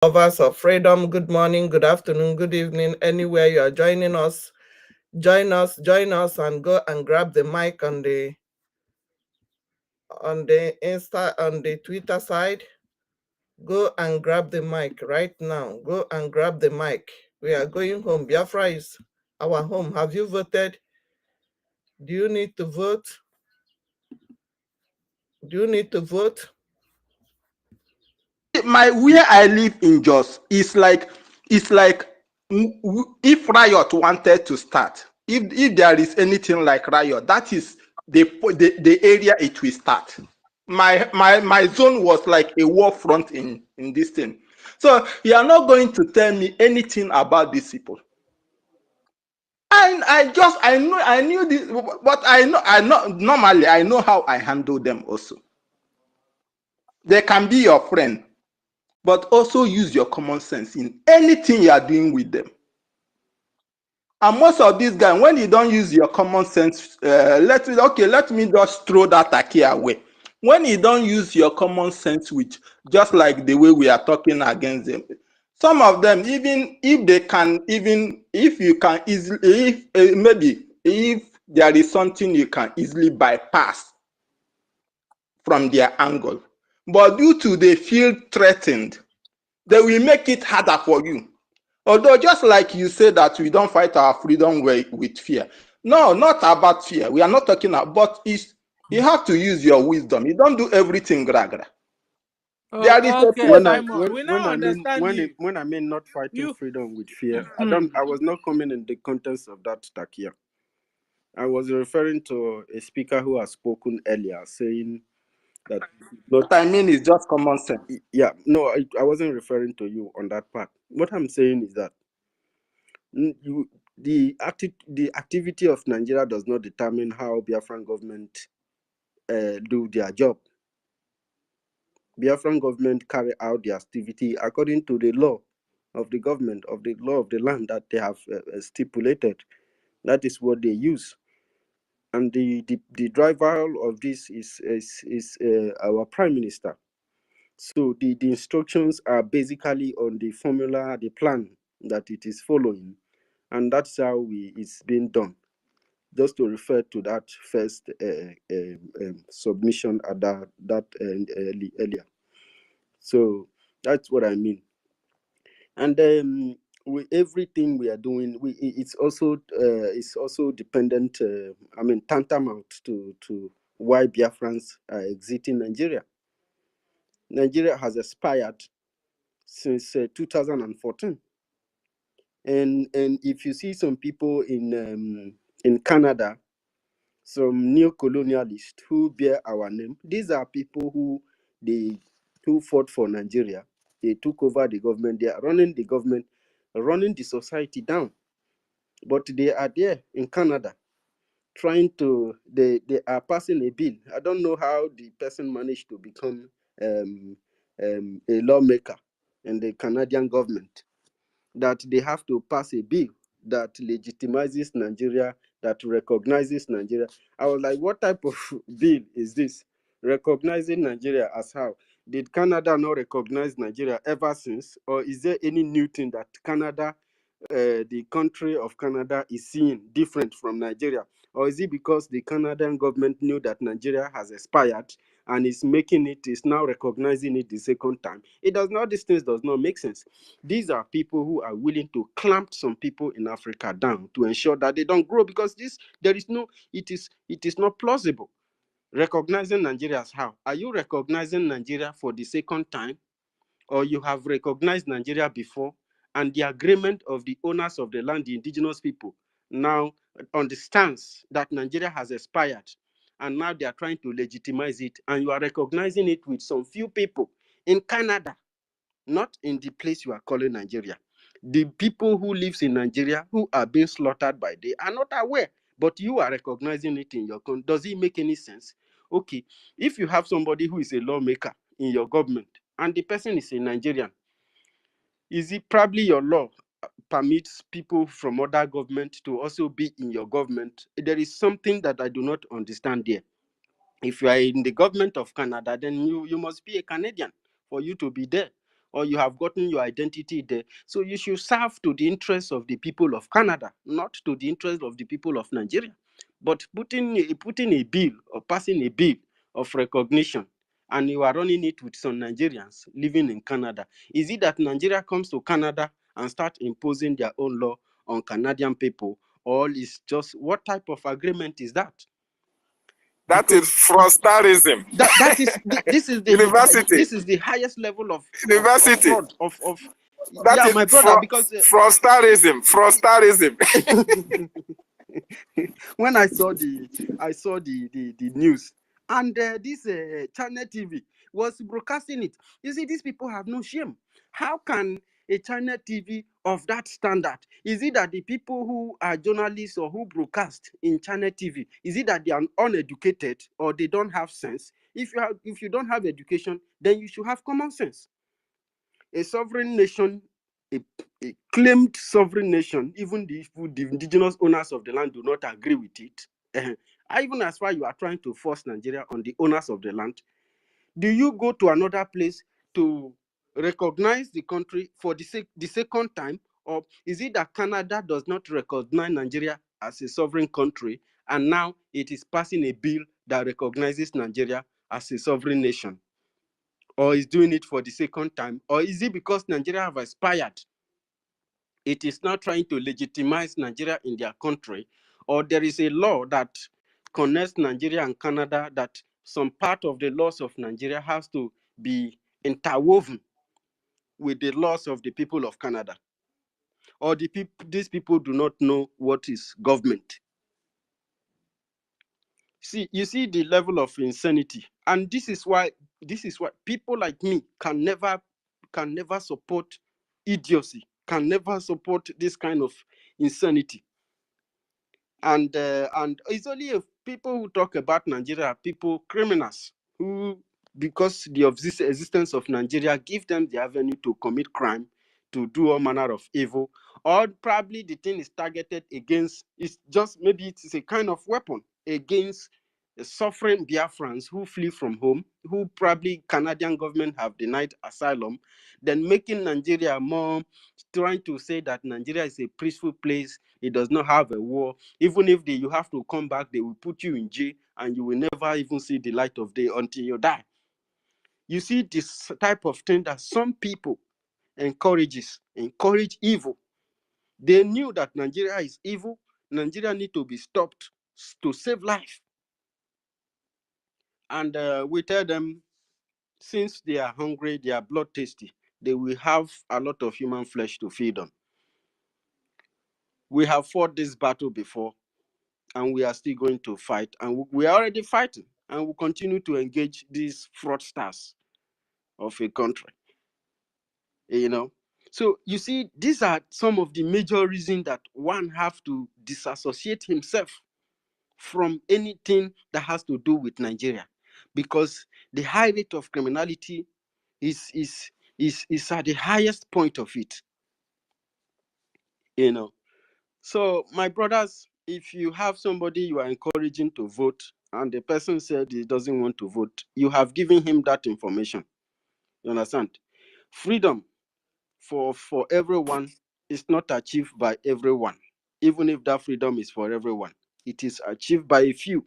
Lovers of freedom, good morning, good afternoon, good evening, anywhere you are joining us. Join us, and go and grab the mic on the Twitter side. Go and grab the mic right now. Go and grab the mic. We are going home. Biafra is our home. Have you voted? Do you need to vote? Do you need to vote? Where I live in Jos is like if riot wanted to start, if there is anything like riot, that is the area it will start. My zone was like a war front in this thing. So you are not going to tell me anything about these people. And I knew this, but I know normally I know how I handle them also. They can be your friend, but also use your common sense in anything you are doing with them. And most of these guys, when you don't use your common sense, let me just throw that Aki away. When you don't use your common sense, which just like the way we are talking against them, some of them, even if they can, even if you can easily, if maybe if there is something you can easily bypass from their angle, but due to they feel threatened, they will make it harder for you. Although, just like you say that we don't fight our freedom with fear. No, not about fear. We are not talking about, but you have to use your wisdom. You don't do everything gra. There is a Okay, place. Simon. We now understand you. When I mean not fighting You. freedom with fear, I was not coming in the contents of that takia. I was referring to a speaker who has spoken earlier, saying that What I mean is just common sense. yeah, no, I wasn't referring to you on that part. What I'm saying is that the activity of Nigeria does not determine how Biafran government do their job. Biafran government carry out the activity according to the law of the government, of the law of the land that they have stipulated. That is what they use. And the driver of this is our prime minister. So the instructions are basically on the formula, the plan that it is following, and that's how it's being done. Just to refer to that first submission at that earlier. So that's what I mean. And with everything we are doing, it's also dependent. Tantamount to why Biafrans are exiting Nigeria. Nigeria has expired since 2014, and if you see some people in Canada, some neo-colonialists who bear our name, these are people who fought for Nigeria. They took over the government. They are running the government, running the society down. But they are there in Canada trying to, they are passing a bill. I don't know how the person managed to become a lawmaker in the Canadian government, that they have to pass a bill that legitimizes Nigeria, that recognizes Nigeria. I was like, what type of bill is this? Recognizing Nigeria as how? Did Canada not recognize Nigeria ever since? Or is there any new thing that Canada, the country of Canada, is seeing different from Nigeria? Or is it because the Canadian government knew that Nigeria has expired and is now recognizing it the second time? It does not, these things does not make sense. These are people who are willing to clamp some people in Africa down to ensure that they don't grow, because it is not plausible. Recognizing Nigeria as how? Are you recognizing Nigeria for the second time, or you have recognized Nigeria before, and the agreement of the owners of the land, the indigenous people, now understands that Nigeria has expired, and now they are trying to legitimize it, and you are recognizing it with some few people in Canada, not in the place you are calling Nigeria. The people who lives in Nigeria, who are being slaughtered by they, are not aware, but you are recognizing it in your country. Does it make any sense? Okay, if you have somebody who is a lawmaker in your government and the person is a Nigerian, is it probably your law permits people from other government to also be in your government? There is something that I do not understand there. If you are in the government of Canada, then you must be a Canadian for you to be there. or you have gotten your identity there. So you should serve to the interests of the people of Canada, not to the interest of the people of Nigeria. But putting a bill or passing a bill of recognition, and you are running it with some Nigerians living in Canada, is it that Nigeria comes to Canada and start imposing their own law on Canadian people, or is just, what type of agreement is that? That is fraustarism. University. This is the highest level of University. fraud That yeah, is my brother, because fraustarism. when I saw the news, and this Channel TV was broadcasting it. You see, these people have no shame. How can a Channel TV of that standard, is it that the people who are journalists or who broadcast in Channel TV, is it that they are uneducated or they don't have sense? If you don't have education, then you should have common sense. A sovereign nation, a claimed sovereign nation, even the indigenous owners of the land do not agree with it, even as far you are trying to force Nigeria on the owners of the land, do you go to another place to recognize the country for the second time? Or is it that Canada does not recognize Nigeria as a sovereign country, and now it is passing a bill that recognizes Nigeria as a sovereign nation? Or is doing it for the second time? Or is it because Nigeria have aspired? It is now trying to legitimize Nigeria in their country? Or there is a law that connects Nigeria and Canada, that some part of the laws of Nigeria has to be interwoven with the laws of the people of Canada? Or these people do not know what is government? You see the level of insanity, and this is why people like me can never support idiocy, can never support this kind of insanity. And it's only if people who talk about Nigeria are people, criminals, who, because the existence of Nigeria give them the avenue to commit crime, to do all manner of evil, or probably the thing is targeted against, it's just, maybe it's a kind of weapon against the suffering Biafrans who flee from home, who probably Canadian government have denied asylum, then making Nigeria more, trying to say that Nigeria is a peaceful place, it does not have a war. Even if you have to come back, they will put you in jail and you will never even see the light of day until you die. You see this type of thing that some people encourage evil. They knew that Nigeria is evil. Nigeria need to be stopped to save life. And we tell them, since they are hungry, they are bloodthirsty, they will have a lot of human flesh to feed on. We have fought this battle before, and we are still going to fight, and we are already fighting, and we continue to engage these fraudsters of a country. So you see, these are some of the major reasons that one have to disassociate himself from anything that has to do with Nigeria, because the high rate of criminality is at the highest point of it. So my brothers, if you have somebody you are encouraging to vote and the person said he doesn't want to vote, you have given him that information. You understand? Freedom for everyone is not achieved by everyone. Even if that freedom is for everyone, it is achieved by a few.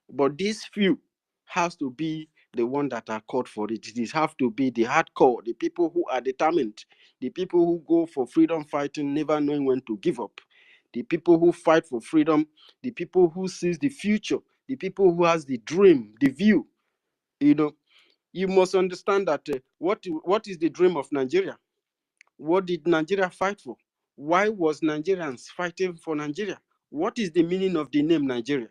But these few has to be the one that are called for it. It have to be the hardcore, the people who are determined, the people who go for freedom fighting, never knowing when to give up, the people who fight for freedom, the people who sees the future, the people who has the dream, the view. You must understand that what is the dream of Nigeria? What did Nigeria fight for? Why was Nigerians fighting for Nigeria? What is the meaning of the name Nigeria?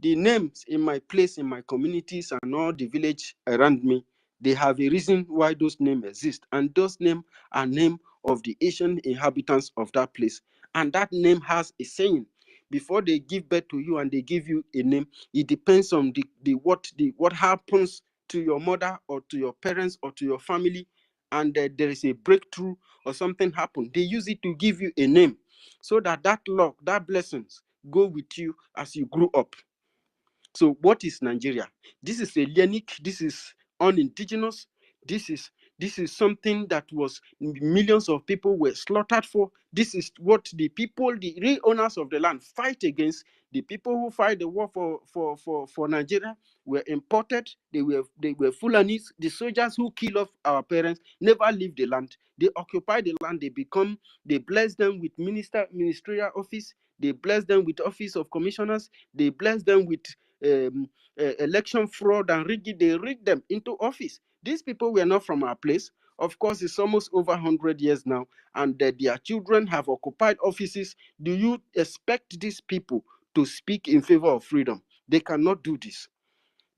The names in my place, in my communities, and all the village around me, they have a reason why those names exist. And those names are names of the ancient inhabitants of that place. And that name has a saying. Before they give birth to you and they give you a name, it depends on what happens to your mother or to your parents or to your family, and there is a breakthrough or something happened. They use it to give you a name, so that luck, that blessings go with you as you grew up. So what is Nigeria? This is Hellenic, this is unindigenous, this This is something that was millions of people were slaughtered for. This is what the people, the real owners of the land, fight against. The people who fight the war for Nigeria were imported. They were Fulanis. The soldiers who kill off our parents never leave the land. They occupy the land. They bless them with ministerial office. They bless them with office of commissioners. They bless them with election fraud and rigging. They rig them into office. These people were not from our place. Of course, it's almost over 100 years now, and their children have occupied offices. Do you expect these people to speak in favor of freedom? They cannot do this.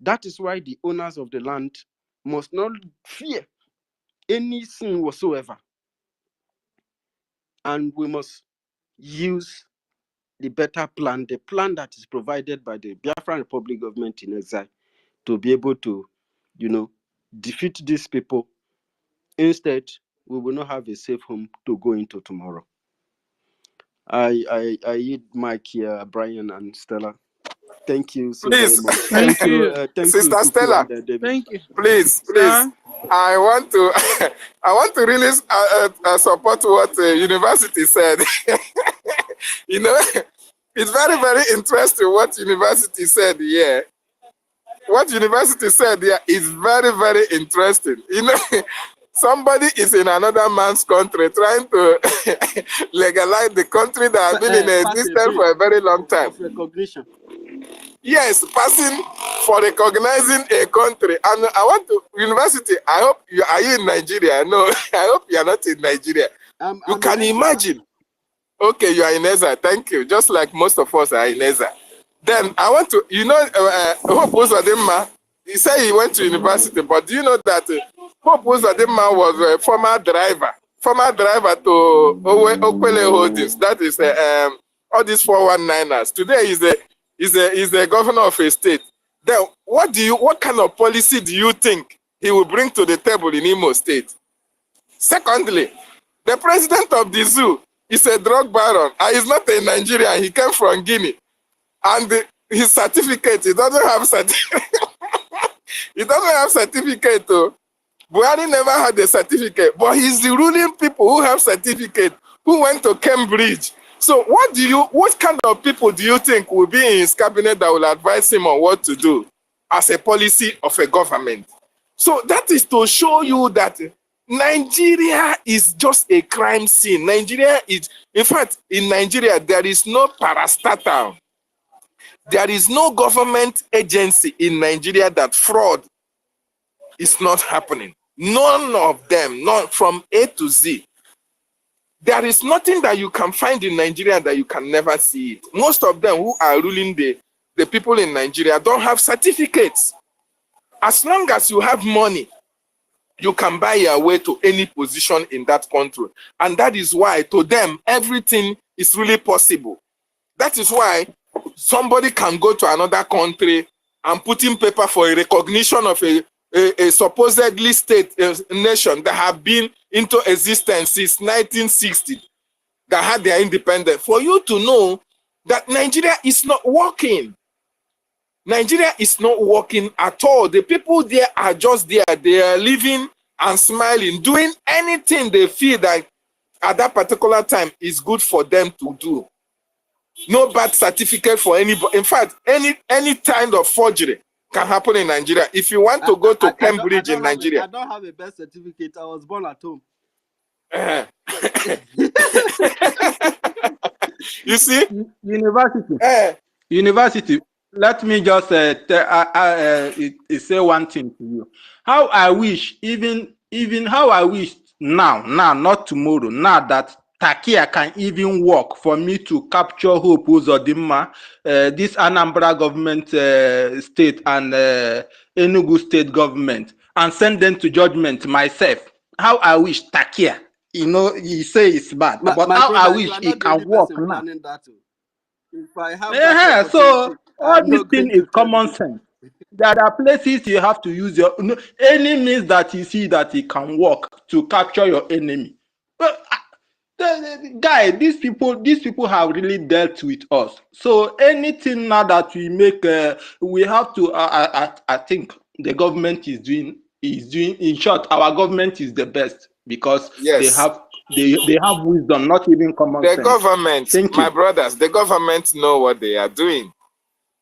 That is why the owners of the land must not fear any sin whatsoever. And we must use the better plan, the plan that is provided by the Biafran Republic government in exile, to be able to, defeat these people. Instead, we will not have a safe home to go into tomorrow. I yield Mike here, Brian and Stella. Thank you so Please. very much. Thank you. Thank Sister you, Stella. and, David. Thank you. Please. Sir? I want to I want to really support what the university said. It's very, very interesting what university said here. What university said here is very, very interesting. Somebody is in another man's country trying to legalize the country that has been in existence for a very long time. Of recognition. Yes, passing for recognizing a country. And I want to, university, I hope are you in Nigeria? No, I hope you are not in Nigeria. You can imagine. Okay, you are in EZA. Thank you. Just like most of us are in EZA. Then I want to, Hope Uzodimma, he said he went to university, but do you know that Hope Uzodimma was a former driver to Okwele Holdings. That is all these 419ers. Today is the governor of a state. Then what kind of policy do you think he will bring to the table in Imo State? Secondly, the president of the zoo is a drug baron and he's not a Nigerian. He came from Guinea. And his certificate, he doesn't have certificate. He doesn't have certificate. Buhari never had a certificate, but he's the ruling people who have certificate, who went to Cambridge. So what kind of people do you think will be in his cabinet that will advise him on what to do as a policy of a government? So that is to show you that Nigeria is just a crime scene. Nigeria is, in fact, in Nigeria, there is no parastatal. There is no government agency in Nigeria that fraud is not happening. None of them, not from A to Z. There is nothing that you can find in Nigeria that you can never see it. Most of them who are ruling the people in Nigeria don't have certificates. As long as you have money, you can buy your way to any position in that country. And that is why, to them, everything is really possible. That is why somebody can go to another country and put in paper for a recognition of a supposedly state nation that have been into existence since 1960, that had their independence. For you to know that Nigeria is not working. Nigeria is not working at all. The people there are just there. They are living and smiling, doing anything they feel that at that particular time is good for them to do. No bad certificate for anybody. In fact, any kind of forgery can happen in Nigeria. If you want to go to Cambridge in Nigeria. I don't have a birth certificate. I was born at home. You see? University. Let me just say one thing to you. How I wish, even how I wish now, not tomorrow, now that Takia can even work for me to capture Hope Uzodimma, this Anambra government state and Enugu state government, and send them to judgment myself. How I wish Takia, you say it's bad, but how brother, I wish it can work now. If I have so all this thing is common sense. There are places you have to use your any means that you see that it can work to capture your enemy. But guy, these people have really dealt with us. So anything now that we make, we have to. I think the government is doing is doing. In short, our government is the best because they Yes. have wisdom, not even common The sense. government, Thank my you. brothers, the government know what they are doing.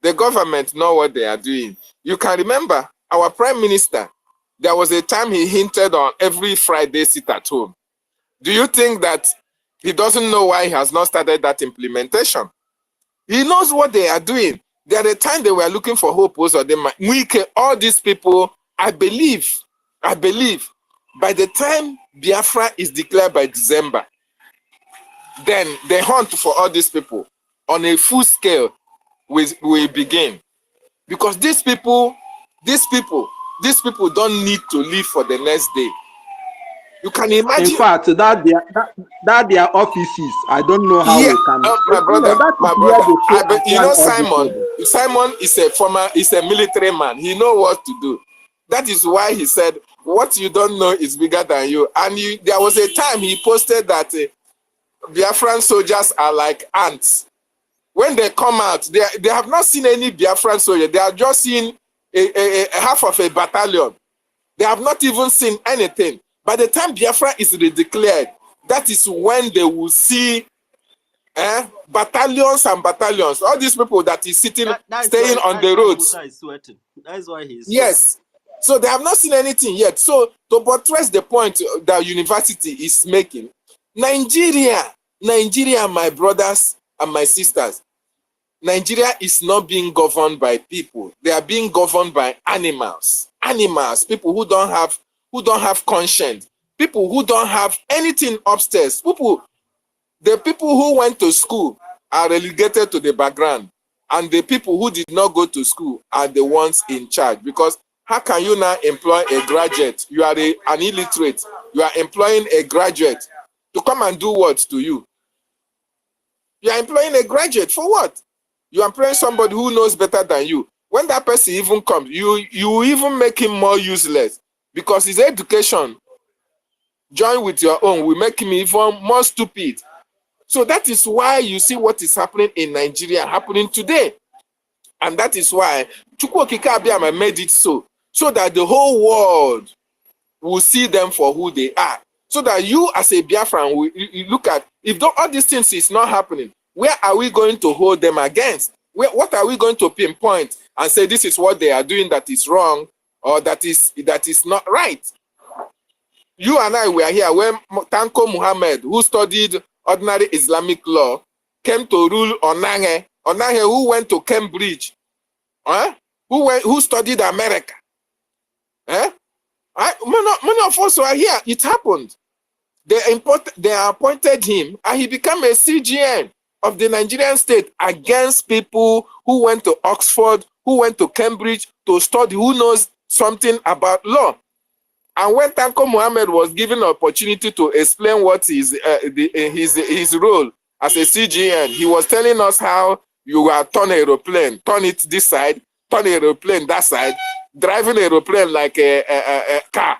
The government know what they are doing. You can remember our prime minister, there was a time he hinted on every Friday sit at home. Do you think that he doesn't know why he has not started that implementation? He knows what they are doing. There are the time they were looking for hope. All these people, I believe, by the time Biafra is declared by December, then the hunt for all these people on a full scale will begin. Because these people don't need to live for the next day. You can imagine. In fact, that their offices, I don't know how Yeah, we can. my brother, Simon is a military man. He knows what to do. That is why he said, what you don't know is bigger than you. And there was a time he posted that Biafran soldiers are like ants. When they come out, they have not seen any Biafran soldier. They have just seen a half of a battalion. They have not even seen anything. By the time Biafra is declared, that is when they will see battalions and battalions. All these people that is staying on the roads. That's why he's yes. So they have not seen anything yet. So to buttress the point that university is making, Nigeria, my brothers and my sisters, Nigeria is not being governed by people. They are being governed by animals. Animals, people who don't have conscience, people who don't have anything upstairs. The people who went to school are relegated to the background, and the people who did not go to school are the ones in charge. Because how can you now employ a graduate? You are an illiterate. You are employing a graduate to come and do what to you? You are employing a graduate for what? You are employing somebody who knows better than you. When that person even comes, you even make him more useless, because his education joined with your own will make him even more stupid. So that is why you see what is happening in Nigeria happening today. And that is why Chukwokika Abiyama made it so that the whole world will see them for who they are. So that you as a Biafran, you look at, if all these things is not happening, where are we going to hold them against? What are we going to pinpoint and say this is what they are doing that is wrong, or that is not right? You and I were here when Tanko Muhammad, who studied ordinary Islamic law, came to rule Onange, who went to Cambridge, who studied America. Many of us were here. It happened. They appointed him, and he became a CGN of the Nigerian state against people who went to Oxford, who went to Cambridge to study, who knows something about law. And when Tanko Muhammad was given an opportunity to explain what is his role as a CGN, he was telling us how you are turn an aeroplane, turn it this side, turn an aeroplane that side, driving an aeroplane like a car.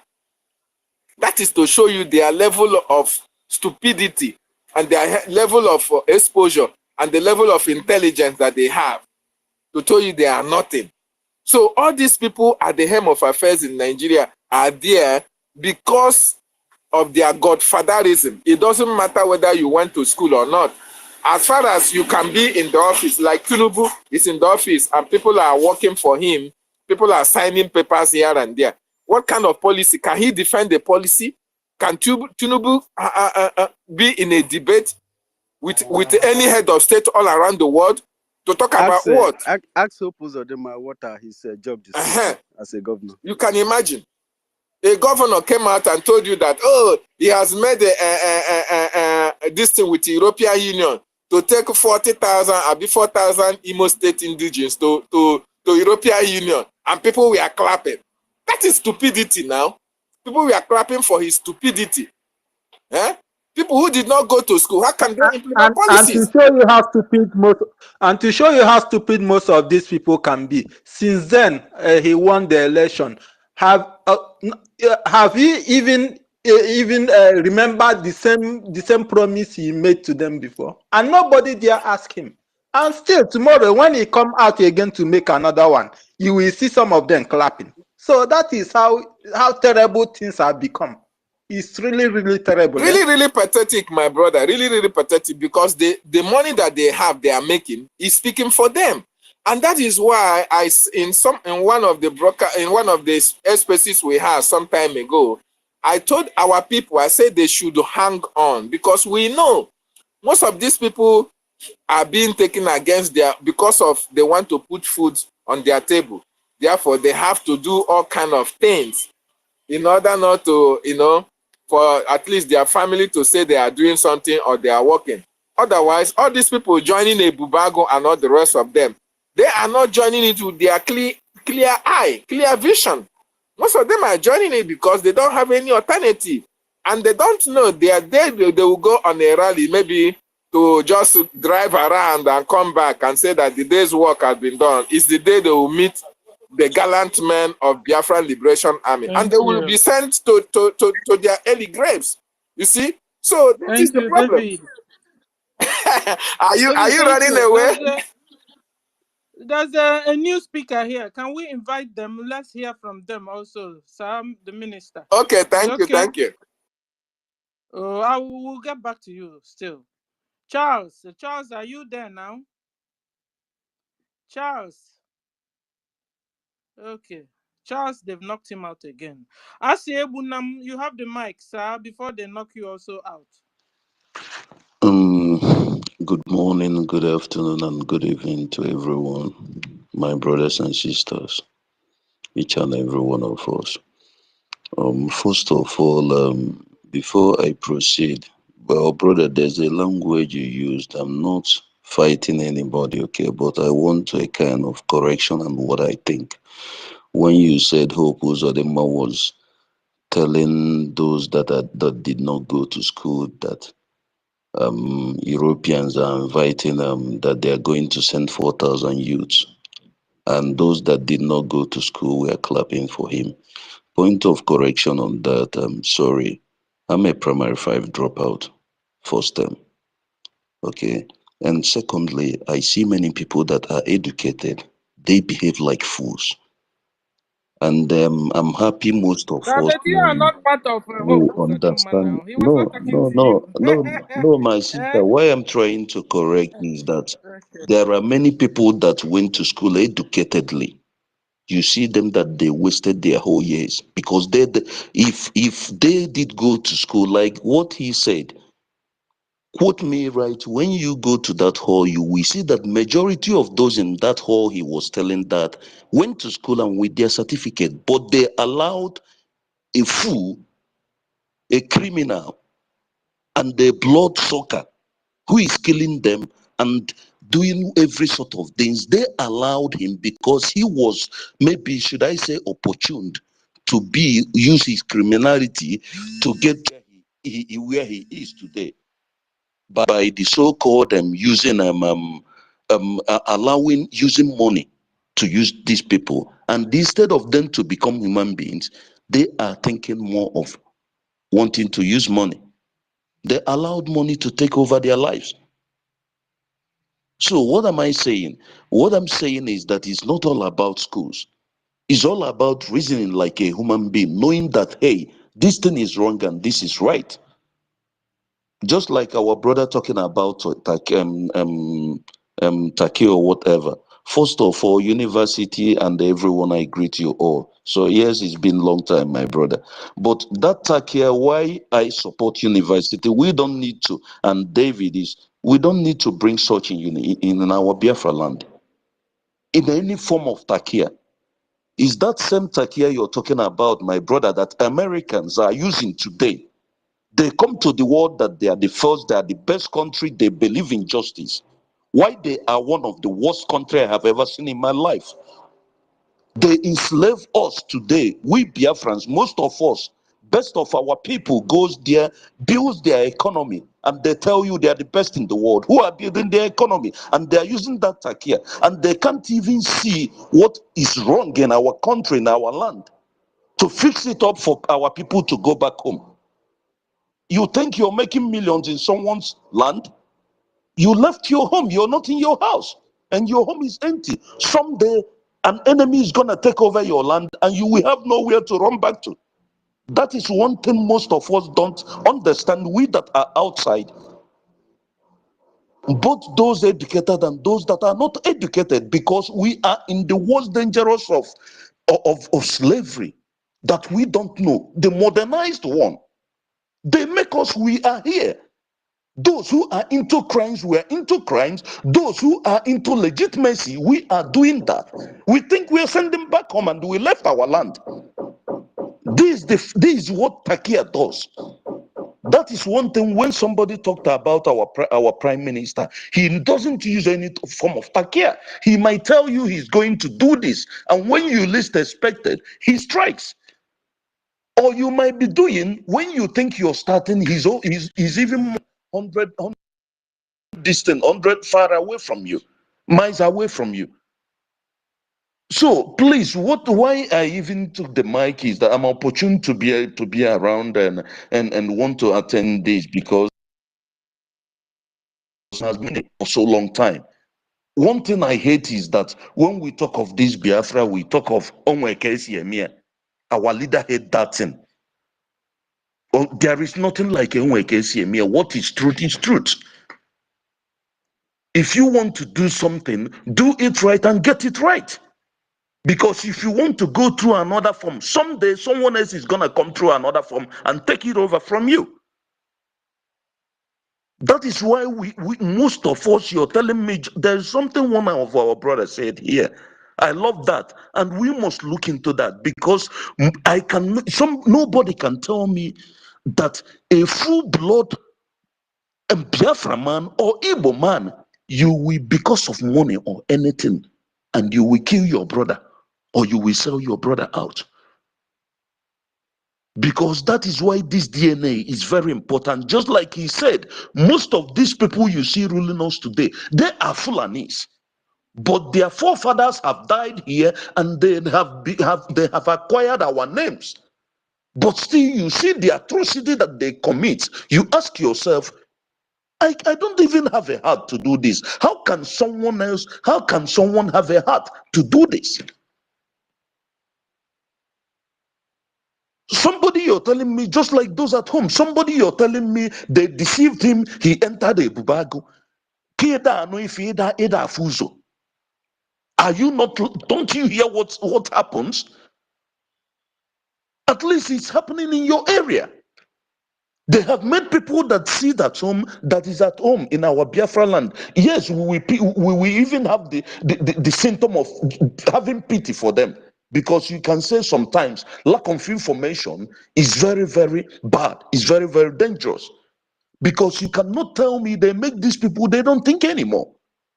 That is to show you their level of stupidity and their level of exposure and the level of intelligence that they have, to tell you they are nothing. So all these people at the helm of affairs in Nigeria are there because of their godfatherism. It doesn't matter whether you went to school or not. As far as you can be in the office, like Tinubu is in the office and people are working for him, people are signing papers here and there. What kind of policy? Can he defend the policy? Can Tinubu be in a debate with any head of state all around the world to talk about what? Ask Opuzodema what are his job description as a governor. You can imagine. A governor came out and told you that, oh, he has made this thing with the European Union to take 40,000 or 4,000 Imo State indigents to European Union, and people were clapping. That is stupidity now. People were clapping for his stupidity. People who did not go to school, how can they implement policies? And to show you how stupid most of these people can be, since then he won the election. Have he even remembered the same promise he made to them before? And nobody dare ask him. And still tomorrow, when he come out again to make another one, you will see some of them clapping. So that is how how terrible things have become. It's really, really terrible. Really, really pathetic, my brother. Really, really pathetic, because the money that they have, they are making, is speaking for them. And that is why in one of the spaces we had some time ago, I told our people, I said they should hang on, because we know most of these people are being taken against because of they want to put food on their table. Therefore, they have to do all kind of things in order not to, for at least their family to say they are doing something or they are working. Otherwise, all these people joining a Bubago and all the rest of them, they are not joining it with their clear eye, clear vision. Most of them are joining it because they don't have any alternative. And they don't know they will go on a rally, maybe to just drive around and come back and say that the day's work has been done. It's the day they will meet the gallant men of Biafran Liberation Army. And they will be sent to their early graves. You see? So that is the problem. Are you running away? There's a new speaker here. Can we invite them? Let's hear from them also. Sam, the minister. Okay, thank you. Oh, I will get back to you still. Charles, are you there now? Charles. Okay. Charles, they've knocked him out again. Asiebunam, you have the mic, sir, before they knock you also out. Good morning, good afternoon, and good evening to everyone, my brothers and sisters, each and every one of us. First of all, before I proceed, well, brother, there's a language you used. I'm not fighting anybody, okay, but I want a kind of correction on what I think. When you said Hope Uzodinma was telling those that did not go to school that Europeans are inviting that they are going to send 4,000 youths, and those that did not go to school were clapping for him. Point of correction on that. Sorry, I'm a primary 5 dropout, first term. Okay, and secondly, I see many people that are educated. They behave like fools, and I'm happy most of us. But you are not part of Hope You Uzodinma understand? now. He was not talking to you. No, my sister. Why I'm trying to correct is that Okay. there are many people that went to school educatedly. You see them that they wasted their whole years because if they did go to school, like what he said, quote me right, when you go to that hall, you will see that majority of those in that hall he was telling that went to school and with their certificate, but they allowed a fool, a criminal, and a blood sucker who is killing them and doing every sort of things. They allowed him because he was, maybe should I say, opportuned to use his criminality to get where he is today by the so-called allowing using money to use these people, and instead of them to become human beings, they are thinking more of wanting to use money. They allowed money to take over their lives. So what am I saying? What I'm saying is that it's not all about schools. It's all about reasoning like a human being, knowing that, hey, this thing is wrong and this is right. Just like our brother talking about Taki or whatever. First of all, university and everyone, I greet you all. So yes, it's been a long time, my brother. But that Takia, why I support university, we don't need to, and David is, we don't need to bring such in our Biafra land. In any form of Takia. Is that same Takia you're talking about, my brother, that Americans are using today? They come to the world that they are the first, they are the best country, they believe in justice. Why they are one of the worst country I have ever seen in my life. They enslave us today. We Biafrans, most of us, best of our people goes there, builds their economy, and they tell you they are the best in the world. Who are building their economy? And they are using that takia, and they can't even see what is wrong in our country, in our land, to fix it up for our people to go back home. You think you're making millions in someone's land? You left your home, you're not in your house, and your home is empty. Someday An enemy is going to take over your land and you will have nowhere to run back to. That is one thing most of us don't understand. We that are outside, both those educated and those that are not educated, because we are in the worst dangerous of slavery that we don't know. The modernized one. They make us, we are here. Those who are into crimes, we are into crimes. Those who are into legitimacy, we are doing that. We think we are sending back home and we left our land. This is what Takia does. That is one thing. When somebody talked about our prime minister, he doesn't use any form of Takia. He might tell you he's going to do this, and when you least expect it, he strikes. Or you might be doing, when you think you're starting, he's even 100 distant, 100 far away from you, miles away from you. So please, why I even took the mic is that I'm opportune to be around and want to attend this, because it has been for so long time. One thing I hate is that when we talk of this Biafra, we talk of Onweke. Our leader hate that thing. Oh, there is nothing like Onweke. What is truth is truth. If you want to do something, do it right and get it right. Because if you want to go through another form, someday someone else is going to come through another form and take it over from you. That is why we most of us, you're telling me, there's something one of our brothers said here. I love that. And we must look into that, because nobody can tell me that a full-blood Biafra man or Igbo man, you will, because of money or anything, and you will kill your brother, or you will sell your brother out. Because that is why this DNA is very important. Just like he said, most of these people you see ruling us today, they are Fulanis. But their forefathers have died here, and they have acquired our names. But still, you see the atrocity that they commit. You ask yourself, I don't even have a heart to do this. How can someone have a heart to do this? Somebody you're telling me, just like those at home, somebody you're telling me they deceived him, he entered a bubago. Are you not, don't you hear what happens? At least it's happening in your area. They have made people that see that is at home in our Biafra land. Yes, we even have the symptom of having pity for them, because you can say sometimes lack of information is very, very bad. It's very, very dangerous, because you cannot tell me they make these people, they don't think anymore.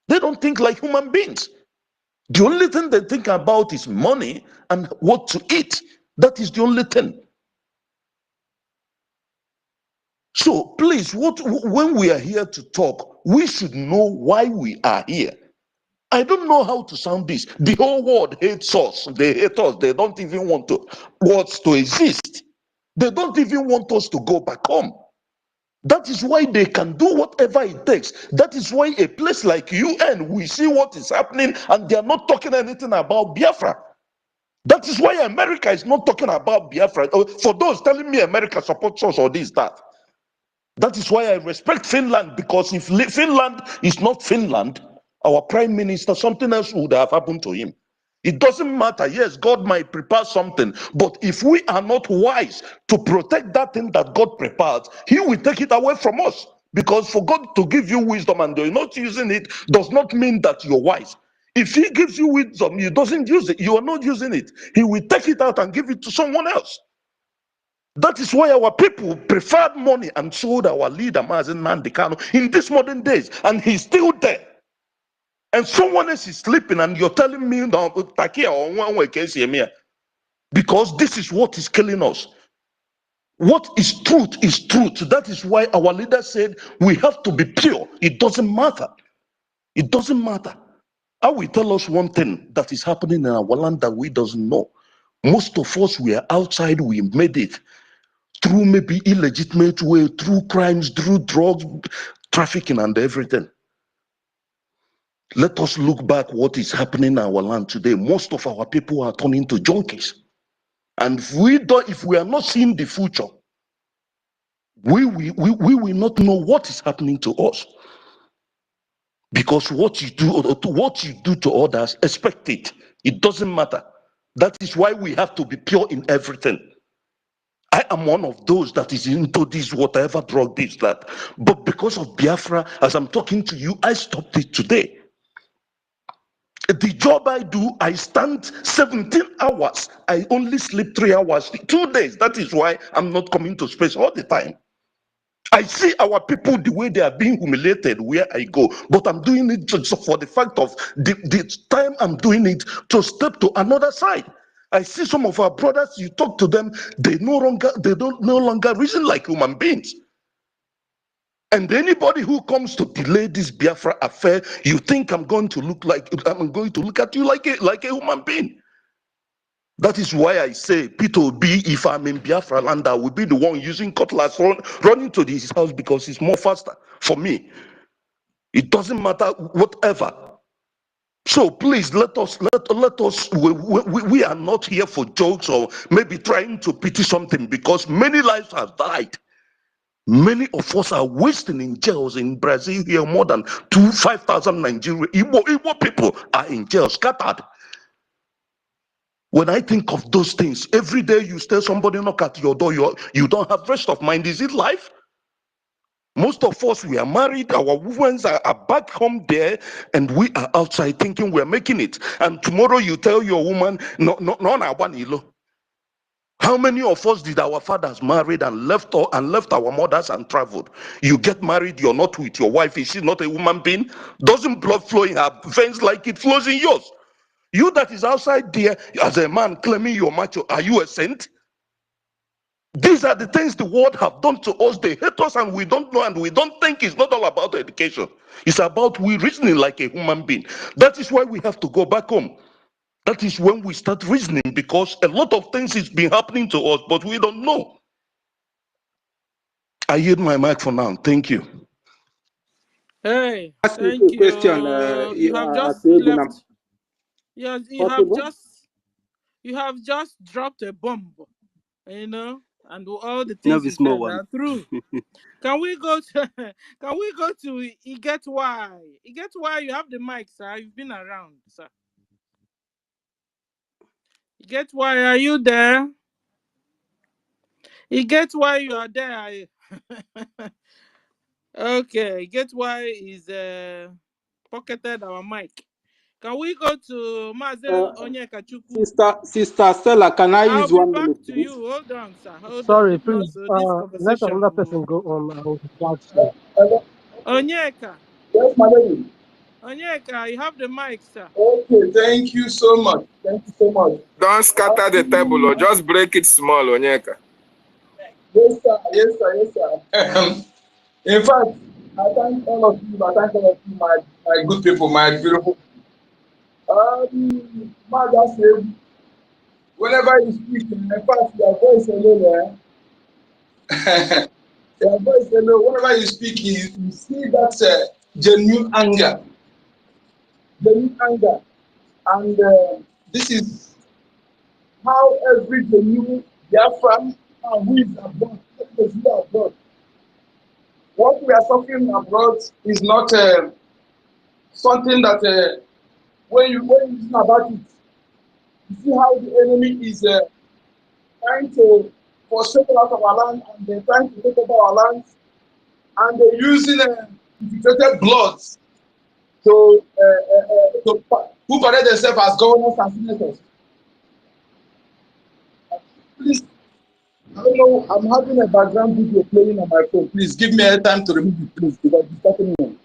They don't think like human beings. The only thing they think about is money and what to eat. That is the only thing. So please, when we are here to talk, we should know why we are here. I don't know how to sound this. The whole world hates us. They hate us. They don't even want us to exist. They don't even want us to go back home. That is why they can do whatever it takes. That is why a place like UN, we see what is happening, and they are not talking anything about Biafra. That is why America is not talking about Biafra. For those telling me America supports us or this, that. That is why I respect Finland, because if Finland is not Finland, our prime minister, something else would have happened to him. It doesn't matter. Yes, God might prepare something, but if we are not wise to protect that thing that God prepared, He will take it away from us. Because for God to give you wisdom and you're not using it does not mean that you're wise. If He gives you wisdom, you doesn't use it, you are not using it, He will take it out and give it to someone else. That is why our people preferred money and sold our leader, Mazen Nandekano, in these modern days, and he's still there. And someone else is sleeping, and you're telling me, no, because this is what is killing us. What is truth is truth. That is why our leader said we have to be pure. It doesn't matter. It doesn't matter. I will tell us one thing that is happening in our land that we doesn't know. Most of us, we are outside, we made it through maybe illegitimate way, through crimes, through drugs, trafficking and everything. Let us look back what is happening in our land today. Most of our people are turning to junkies. And if we are not seeing the future, we will not know what is happening to us. Because what you do to others, expect it. It doesn't matter. That is why we have to be pure in everything. I am one of those that is into this, whatever drug, this, that. But because of Biafra, as I'm talking to you, I stopped it today. The job I do, I stand 17 hours. I only sleep 3 hours, 2 days. That is why I'm not coming to space all the time. I see our people the way they are being humiliated where I go, but I'm doing it just for the fact of the time I'm doing it to step to another side. I see some of our brothers, you talk to them, they don't no longer reason like human beings. And anybody who comes to delay this Biafra affair, you think I'm going to look at you like a human being. That is why I say, Peter B, if I'm in Biafra land, I will be the one using cutlass running to his house because it's more faster for me. It doesn't matter whatever. So please let us we are not here for jokes or maybe trying to pity something, because many lives have died. Many of us are wasting in jails in Brazil here. More than 5,000 Nigerian Igbo people are in jail, scattered. When I think of those things, every day you stay, somebody knock at your door, you don't have rest of mind. Is it life? Most of us, we are married, our women are back home there, and we are outside thinking we're making it. And tomorrow you tell your woman, no, how many of us did our fathers married and left our mothers and traveled? You get married, you're not with your wife. Is she not a human being? Doesn't blood flow in her veins like it flows in yours? You that is outside there as a man claiming you're macho, are you a saint? These are the things the world have done to us. They hate us and we don't know, and we don't think it's not all about education. It's about we reasoning like a human being. That is why we have to go back home. That is when we start reasoning, because a lot of things is been happening to us, but we don't know. I yield my mic for now. Thank you. Hey, Ask you thank a question. you. You have just At left. Yes, possible? you have just dropped a bomb, you know, and all the Now things be you small said one. are true. Can we go to can we go to you get why? You get why you have the mic, sir. You've been around, sir. You get why, are you there? You get why you are there. Okay, you get why is pocketed our mic. Can we go to Maze Onyekachuku? Sister Stella, can I I'll use be 1 back minute, to please? you. Hold on, sir. Hold on. Sorry, If not, please. so this Let another conversation person will. go on. I will reply to you. Onyeka. Yes, my lady. Onyeka, you have the mic, sir. Okay, thank you so much. Thank you so much. Don't scatter the table or just break it small, Onyeka. Yes, sir. Yes, sir. Yes, sir. In fact, I thank all of you. I thank all of you, my good people, my beautiful. Mother said, whenever you speak, in fact, your voice alone, your voice alone, whenever you speak, you see that genuine anger. Genuine anger. And this is how every genuine Biafran who is abroad, abroad. What we are talking abroad is not something that when you listen about it, you see how the enemy is trying to forsake us of our land, and they're trying to take over our lands, and they're using infiltrated bloods to who connect themselves as governors and senators. Please, I don't know, I'm having a background video playing on my phone. Please give me a time to remove it, please, because it's stopping me.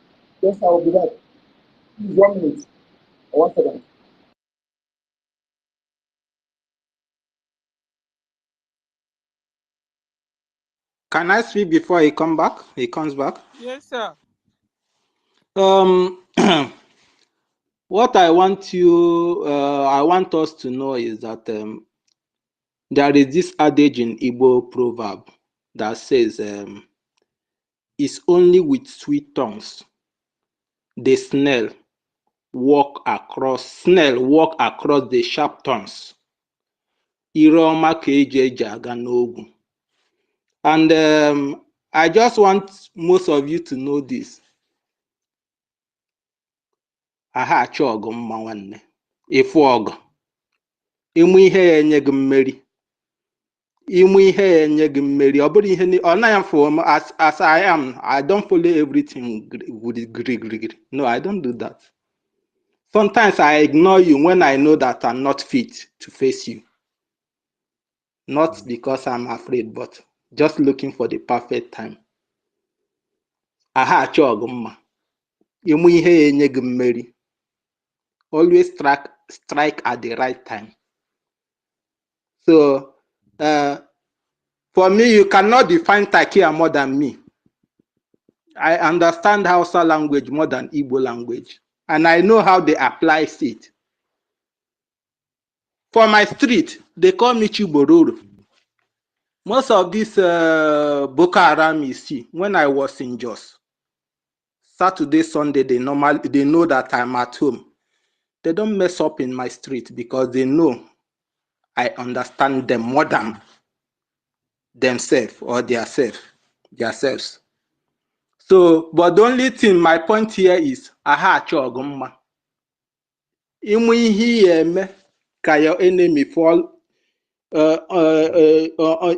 Yes, I will be back. Please, 1 minute or 1 second. Can I speak before he comes back? Yes, sir. What I want us to know is that there is this adage in Igbo proverb that says, it's only with sweet tongues the snail walk across the sharp turns. Iroma KJ Jaganogu. And I just want most of you to know this. Aha achọgụ mma nwanne. Ịfụ ọgụ. Ịmụ ihe ya enye gị mmeri. Ịmụ ihe ya enye gị mmeri. Ọ bụrụ ihe ọ naghị for as I am, I don't follow everything with gree. No, I don't do that. Sometimes I ignore you when I know that I'm not fit to face you. Not because I'm afraid, but just looking for the perfect time. Aha achọgụ mma. Ịmụ ihe ya enye gị mmeri. Always strike at the right time. So for me, you cannot define Takia more than me. I understand Hausa language more than Igbo language, and I know how they apply it. For my street, they call me Chibororo. Most of this Boko Haram you see, when I was in Jos, Saturday, Sunday, they know that I'm at home. They don't mess up in my street because they know I understand them more than themselves or themselves. So, but the only thing, my point here is, aha chogumma. Imu ihe eme ka your enemy fall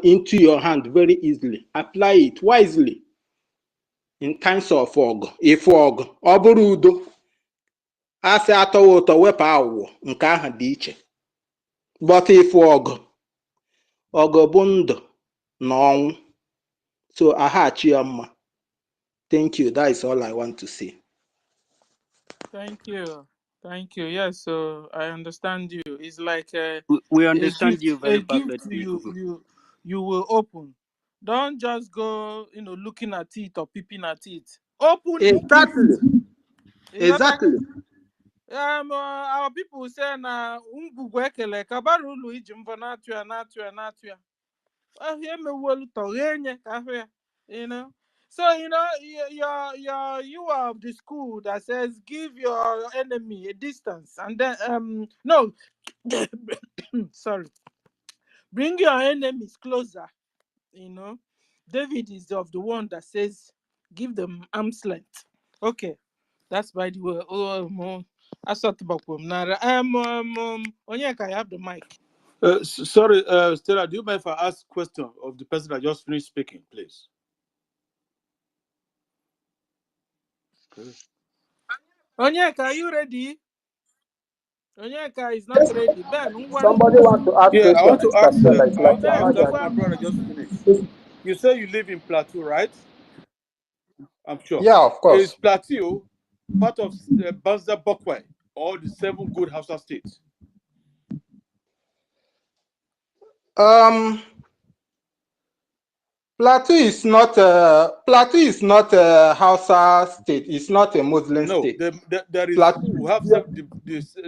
into your hand very easily. Apply it wisely in times of fog. If fog, oburu udo, ase atọ ụtọ wepụ awụwụ nke ahụ dị iche. But if fog, ọgụ bụ ndụ na ọnwụ. So aha chioma. Thank you. That is all I want to say. Thank you. Thank you. Yes, so I understand you. It's like We a understand gift, you a very gift perfectly. you will open. Don't just go, looking at it or peeping at it. Open the Exactly. gift. Exactly. Our people say na ngugwekele kabarulu ijimva natua. So you are of the school that says give your enemy a distance, and then no sorry, bring your enemies closer. David is of the one that says give them arm's length. Okay, that's by the way. I thought about Nara. Onyeka, you have the mic. Sorry, Stella, do you mind if I ask a question of the person that just finished speaking, please? Onyeka, are you ready? Onyeka is not ready. Ben, Somebody wants to ask Yeah, I want to ask. Stella. It's I like want to you're ask not that there. my brother just finished. You say you live in Plateau, right? I'm sure. Yeah, of course. Is Plateau part of Banza Bokwe or the 7 good Hausa states? Plateau is not a Hausa state. It's not a Muslim state. No, there is. Plateau, We have the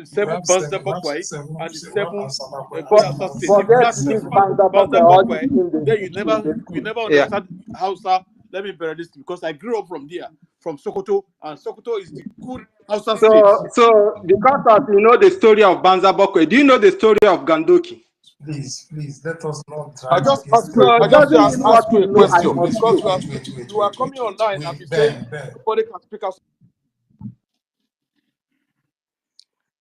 7 Banza Bokwe and the 7 good Hausa states. forget this Banza Bokwe. Then you never understand Hausa. Let me bear this because I grew up from there, from Sokoto, and Sokoto is the good Hausa state. So because of the story of Banza Bokwe, do you know the story of Gandoki? Please, let us not. I just ask you a question because you are coming online and be saying nobody can speak us.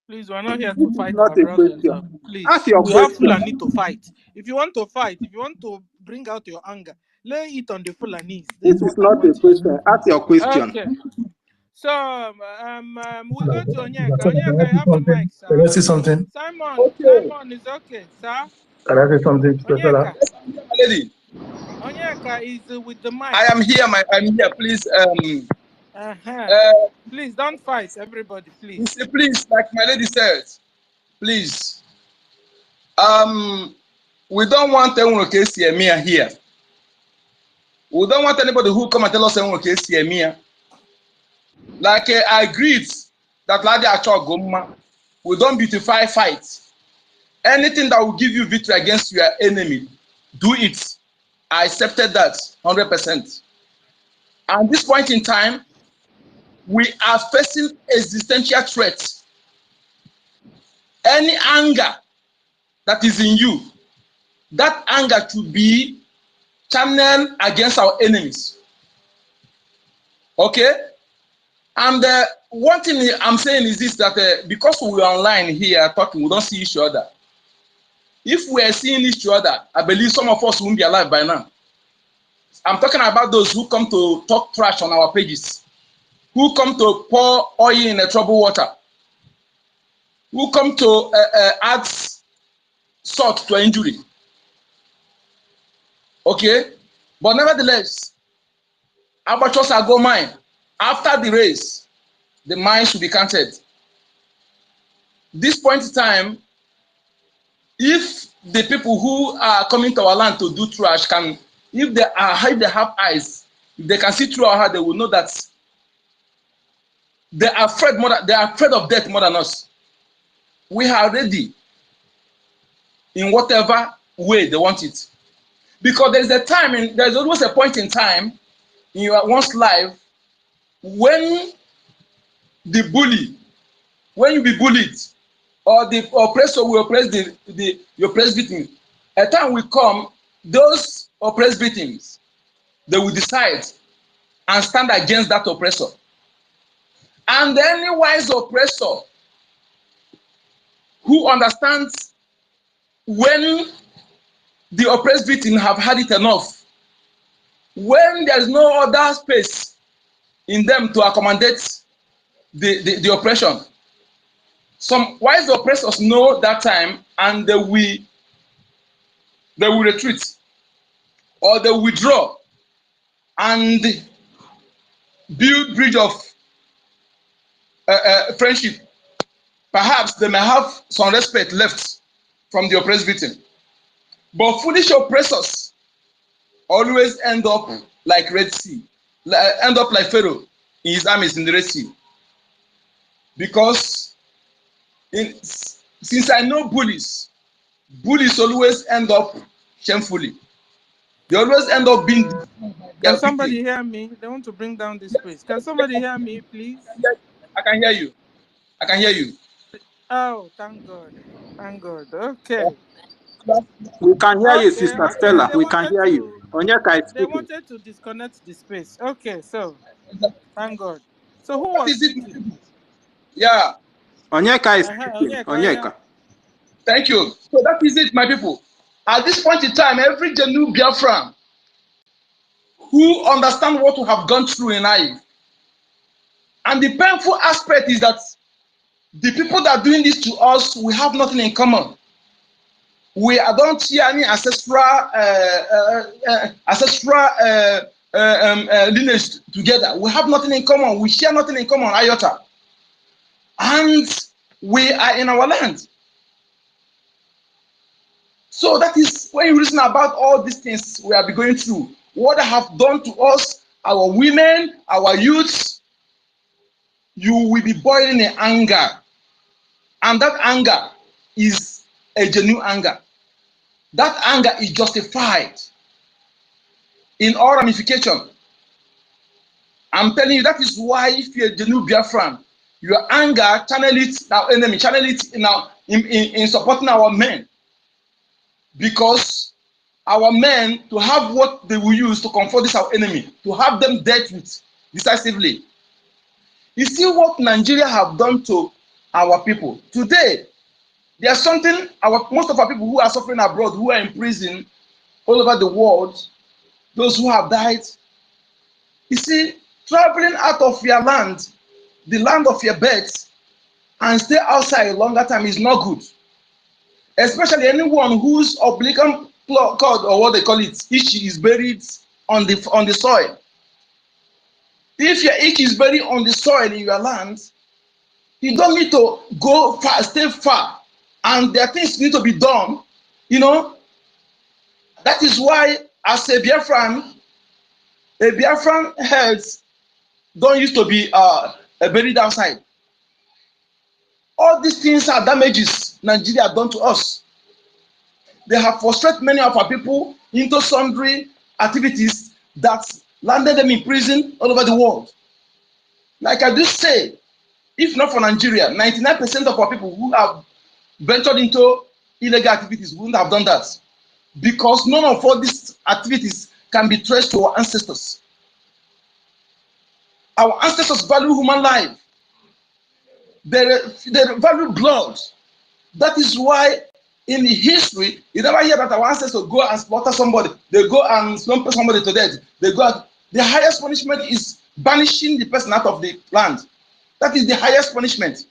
Please, we're not here to fight Not our a brothers. question. Please, Ask your we have question. Fulani to fight. If you want to fight, if you want to bring out your anger, lay it on the Fulanis. This is not a question. Ask your question. Okay. So, we go to Onyeka. Onyeka, you have the mic, sir. Can I say something? Simon is okay, sir. Can I say something, Onyeka. Lady, Onyeka is with the mic. I am here. I'm here. Please, please don't fight, everybody. Please. Please, like my lady said, please. We don't want anyone to see me here. We don't want anybody who come and tell us anyone to see me. Like I agreed that Ladi Achor Goma, we don't beautify fights. Anything that will give you victory against your enemy, do it. I accepted that 100%. At this point in time, we are facing existential threats. Any anger that is in you, that anger should be channeled against our enemies. Okay? And one thing I'm saying is this, that because we're online here talking, we don't see each other. If we're seeing each other, I believe some of us won't be alive by now. I'm talking about those who come to talk trash on our pages, who come to pour oil in a troubled water, who come to add salt to injury. Okay? But nevertheless, amateurs are go mine. After the race, the mine should be counted. This point in time, if the people who are coming to our land to do trash can, if they have eyes, if they can see through our heart, they will know that they are afraid of death more than us. We are ready in whatever way they want it. Because there's always a point in time in your one's life when when you be bullied, or the oppressor will oppress the oppressed victim. A time will come, those oppressed victims, they will decide and stand against that oppressor. And any wise oppressor who understands when the oppressed victim have had it enough, when there's no other space in them to accommodate the oppression, some wise oppressors know that time, and they will retreat, or they withdraw and build bridge of friendship. Perhaps they may have some respect left from the oppressed victim. But foolish oppressors always end up like Red Sea, end up like Pharaoh in his armies in the Red Sea. Because since I know bullies always end up shamefully. They always end up being. Can somebody hear me? They want to bring down this place. Can somebody hear me, please? I can hear you. I can hear you. Oh, thank God. Thank God. Okay. We can hear you, Okay, Sister okay. Stella. We can hear you. Onyeka is They speaking. wanted to disconnect the space. Okay, so thank God. So who What was is it? speaking? Yeah. Onyeka is speaking. Onyeka, Onyeka. Thank you. So that is it, my people. At this point in time, every genuine Biafran who understand what we have gone through in life, and the painful aspect is that the people that are doing this to us, we have nothing in common. We don't share any ancestral lineage together. We have nothing in common. We share nothing in common, iota. And we are in our land. So that is when you listen about all these things we have been going through, what they have done to us, our women, our youths, you will be boiling in anger. And that anger is a genuine anger. That anger is justified in all ramification. I'm telling you, that is why if you're a genuine Biafran, your anger, channel it now, enemy, channel it now in supporting our men. Because our men, to have what they will use to confront this our enemy, to have them dealt with decisively. You see what Nigeria have done to our people. Today, there's something, most of our people who are suffering abroad, who are in prison all over the world, those who have died, you see, traveling out of your land, the land of your birth, and stay outside a longer time is not good. Especially anyone whose obliquum cord, or what they call it, ichi is buried on the soil. If your ichi is buried on the soil in your land, you don't need to go far, stay far, and there are things need to be done. You know, that is why as a Biafran heads don't used to be buried outside. All these things are damages Nigeria done to us. They have frustrated many of our people into sundry activities that landed them in prison all over the world. Like I do say, if not for Nigeria, 99% of our people who have ventured into illegal activities wouldn't have done that. Because none of all these activities can be traced to our ancestors. Our ancestors value human life. They value blood. That is why in the history, you never hear that our ancestors go and slaughter somebody. They go and slump somebody to death. They go out. The highest punishment is banishing the person out of the land. That is the highest punishment.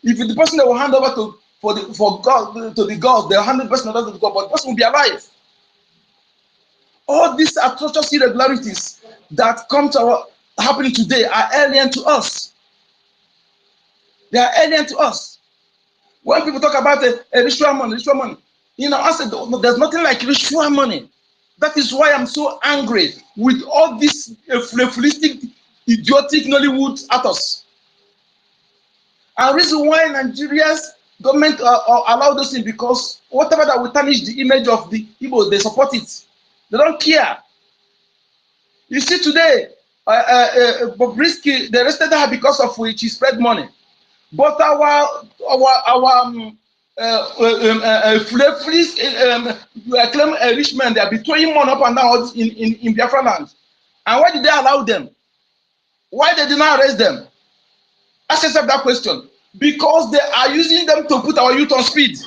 If the person they will hand over to for God to the gods, they'll hand the person over to God, but the person will be alive. All these atrocious irregularities that come to happening today are alien to us. They are alien to us. When people talk about a ritual money, you know, I said there's nothing like ritual money. That is why I'm so angry with all this fluffistic, idiotic Nollywood actors. And the reason why Nigeria's government allow those things, because whatever that will tarnish the image of the Igbo, they support it. They don't care. You see today, Bobrisky, they arrested her because of which she spread money. But our claim rich men, they are throwing money up and down in Biafra land. And why did they allow them? Why they did not arrest them? Ask yourself that question. Because they are using them to put our youth on speed.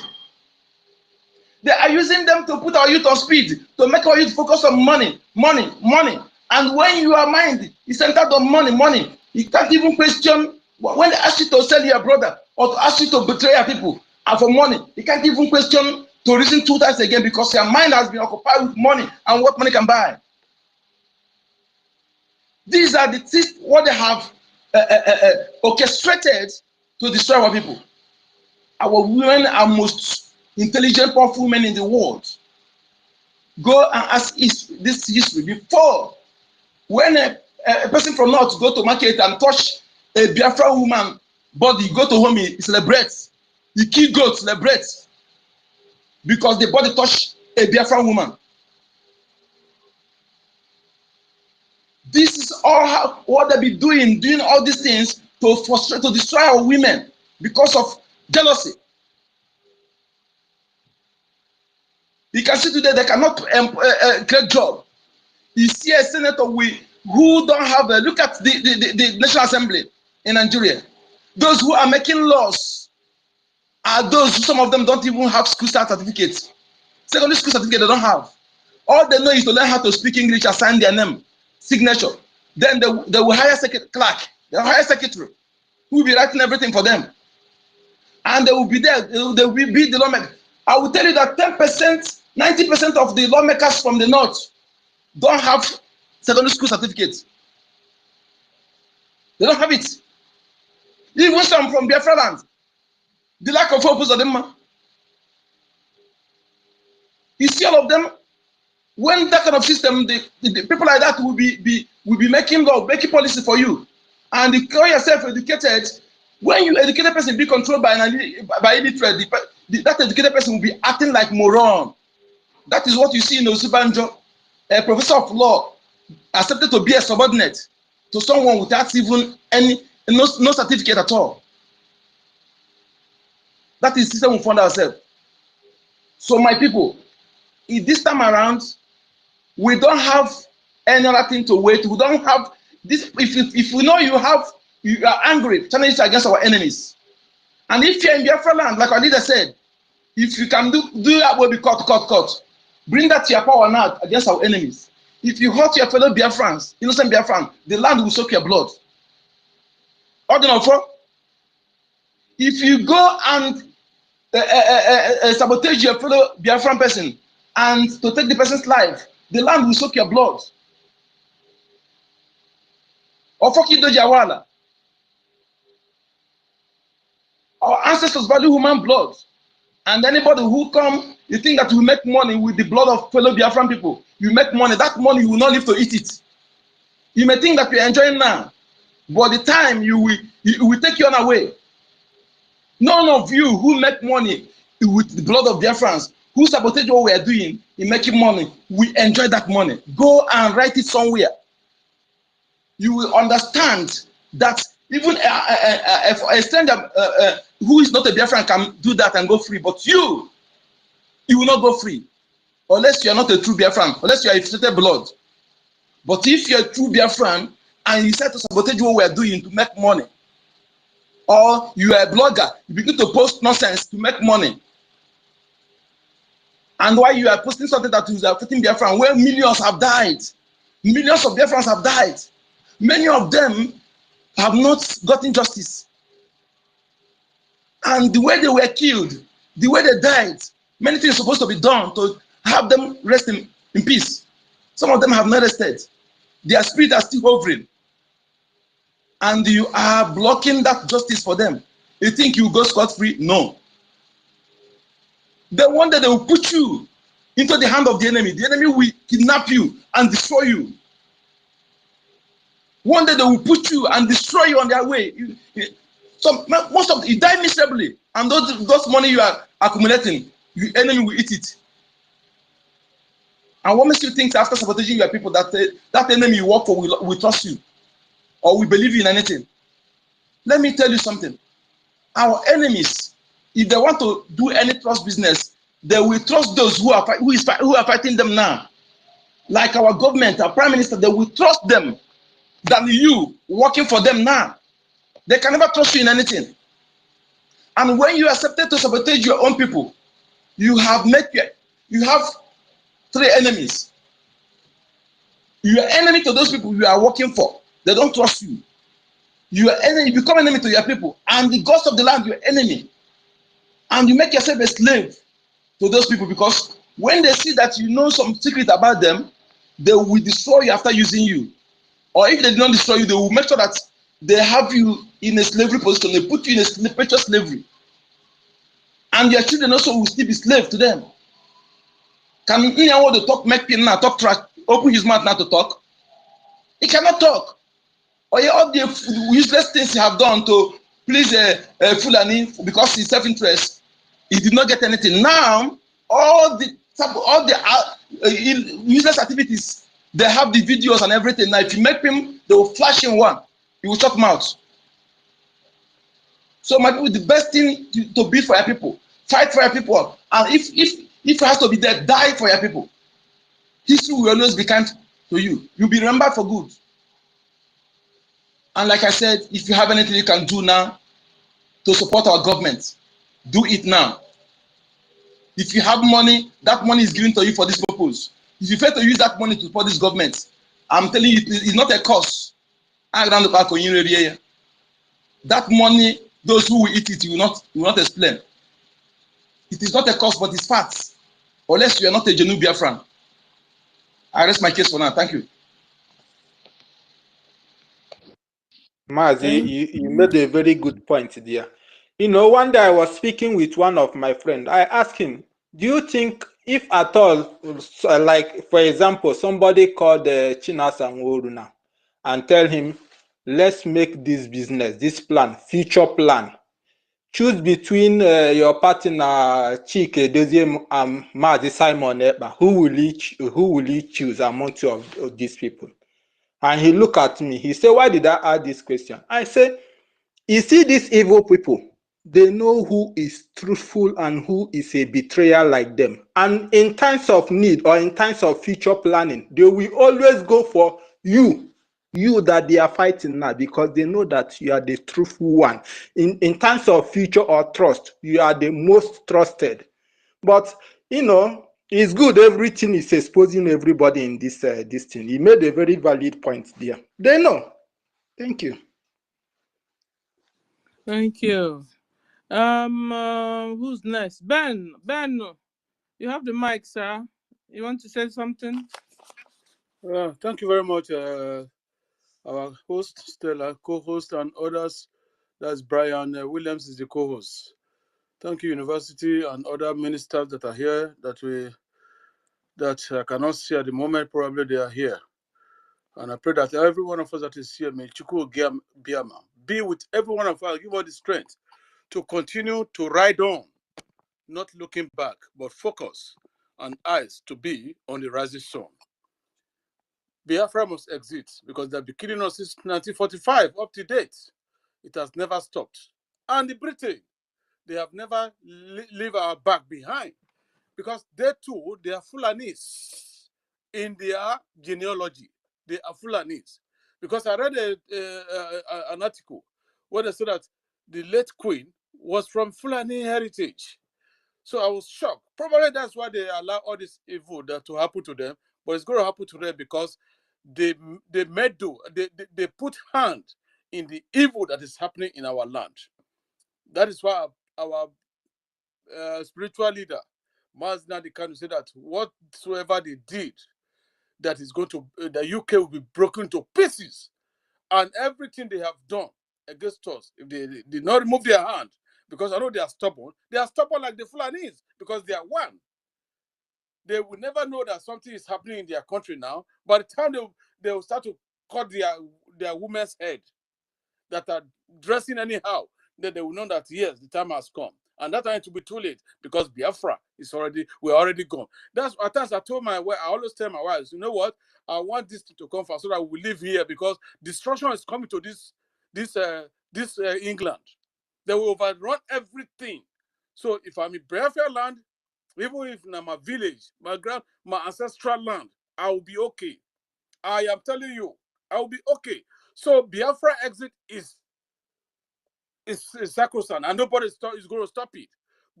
They are using them to put our youth on speed, to make our youth focus on money. And when your mind is centered on money, you can't even question. When they ask you to sell your brother or to ask you to betray your people and for money, you can't even question to reason 2 times again, because your mind has been occupied with money and what money can buy. These are the things what they have orchestrated to destroy our people. Our women are most intelligent, powerful women in the world. Go and ask this history before. When a person from north go to market and touch a Biafra woman body, go to home, he celebrates. He kill goat, celebrates. Because the body touch a Biafra woman. This is all what they be doing all these things to frustrate, to destroy our women because of jealousy. You can see today they cannot create job. You see a senator who don't have a look at the National Assembly in Nigeria. Those who are making laws are those who, some of them don't even have school certificates. Secondary school certificate they don't have. All they know is to learn how to speak English, assign their name, signature. Then they will hire clerk, they will hire secretary, who will be writing everything for them. And they will be there, they will be the lawmakers. I will tell you that 10%, 90% of the lawmakers from the north don't have secondary school certificates. They don't have it. Even some from Biafra land. The lack of focus of them. You see all of them. When that kind of system, the people like that will be making law, making policy for you, and you call yourself educated. When you educated person be controlled by illiterate, that educated person will be acting like moron. That is what you see in Osibanjo, a professor of law accepted to be a subordinate to someone without even no certificate at all. That is the system we found ourselves. So my people, this time around, we don't have any other thing to wait. We don't have this. If we know you are angry, challenge against our enemies. And if you're in Biafra land, like our leader said, if you can do that, will be cut. Bring that to your power now against our enemies. If you hurt your fellow Biafrans, innocent Biafrans, the land will soak your blood. If you go and sabotage your fellow Biafran person and to take the person's life, the land will soak your blood. Our ancestors value human blood. And anybody who come, you think that you make money with the blood of fellow Biafran people, you make money, that money you will not live to eat it. You may think that you're enjoying now, but the time you will take you on away. None of you who make money with the blood of Biafrans, who sabotage what we are doing in making money, we enjoy that money. Go and write it somewhere. you will understand that even a stranger who is not a Biafran can do that and go free, but you will not go free unless you are not a true Biafran, unless you are infiltrated blood. But if you are a true Biafran and you decide to sabotage what we are doing to make money, or you are a blogger, you begin to post nonsense to make money, and while you are posting something that is affecting Biafran, where millions have died, millions of Biafrans have died, many of them have not gotten justice. And the way they were killed, the way they died, many things are supposed to be done to have them rest in peace. Some of them have not rested. Their spirit are still hovering. And you are blocking that justice for them. You think you will go scot-free? No. Then one day they will put you into the hand of the enemy. The enemy will kidnap you and destroy you. One day they will put you and destroy you on their way. So most of you die miserably, and those money you are accumulating, the enemy will eat it. And what makes you think after sabotaging your people that that enemy you work for will trust you or will believe you in anything? Let me tell you something. Our enemies, if they want to do any trust business, they will trust those who are fighting them now. Like our government, our prime minister, they will trust them than you working for them now. They can never trust you in anything. And when you accepted to sabotage your own people, you have three enemies. You are enemy to those people you are working for. They don't trust you. You become enemy to your people, and the gods of the land, your enemy. And you make yourself a slave to those people, because when they see that you know some secret about them, they will destroy you after using you. Or if they do not destroy you, they will make sure that they have you in a slavery position. They put you in a perpetual slavery. And your children also will still be slave to them. Can anyone to talk, make people now talk trash, open his mouth now to talk? He cannot talk. Or all the useless things he have done to please Fulani because his self-interest, he did not get anything. Now, all the useless activities, they have the videos and everything. Now, if you make him, they will flash him one. He will talk mouth. So, my people, the best thing to be for your people, fight for your people, and if it has to be there, die for your people. History will always be kind to you. You'll be remembered for good. And like I said, if you have anything you can do now to support our government, do it now. If you have money, that money is given to you for this purpose. If you fail to use that money to support this government, I'm telling you, it's not a cost. That money, those who will eat it, you will not explain. It is not a cost, but it's facts. Unless you are not a genuine Biafran. I rest my case for now. Thank you. Mazi, you made a very good point there. You know, one day I was speaking with one of my friends. I asked him, do you think if at all, like for example, somebody called Chinasa Nworu now and tell him, let's make this business, this plan, future plan. Choose between your partner Chike Doziem and Mazi Simon Ekpa. Who will he choose among two of these people? And he looked at me. He said, why did I ask this question? I said, you see these evil people, they know who is truthful and who is a betrayer like them. And in times of need or in times of future planning, they will always go for you that they are fighting now, because they know that you are the truthful one. In times of future or trust, you are the most trusted. But, you know, it's good everything is exposing everybody in this thing. He made a very valid point there. They know. Thank you. Thank you. Who's next? Ben, you have the mic, sir. You want to say something? Thank you very much, our host, Stella, co-host, and others. That's Brian Williams is the co-host. Thank you, University, and other ministers that are here that I cannot see at the moment. Probably they are here. And I pray that every one of us that is here, may Chuku Biama be with every one of us, give us the strength to continue to ride on, not looking back, but focus and eyes to be on the rising sun. Biafra must exit because they've been killing us since 1945 up to date. It has never stopped. And the Britain, they have never leave our back behind because they too, they are Fulanis in their genealogy. They are Fulanis. Because I read an article where they said that the late Queen was from Fulani heritage. So I was shocked. Probably that's why they allow all this evil to happen to them. But it's going to happen to them because they meddle, they put hand in the evil that is happening in our land. That is why our spiritual leader, Mazna Kanu, said that whatsoever they did, that is going to the UK will be broken to pieces, and everything they have done against us, if they did not remove their hand, because I know they are stubborn like the Fulanis, because they are one. They will never know that something is happening in their country now. By the time they will start to cut their women's head that are dressing anyhow, then they will know that yes, the time has come. And that time to be too late because Biafra we're already gone. That's at times I told my wife, I always tell my wives, you know what? I want this to come fast so that we live here because destruction is coming to this England. They will overrun everything. So if I'm in Biafra land, even if in my village, my ancestral land, I will be okay. I am telling you, I will be okay. So Biafra exit is sacrosanct, and nobody is going to stop it.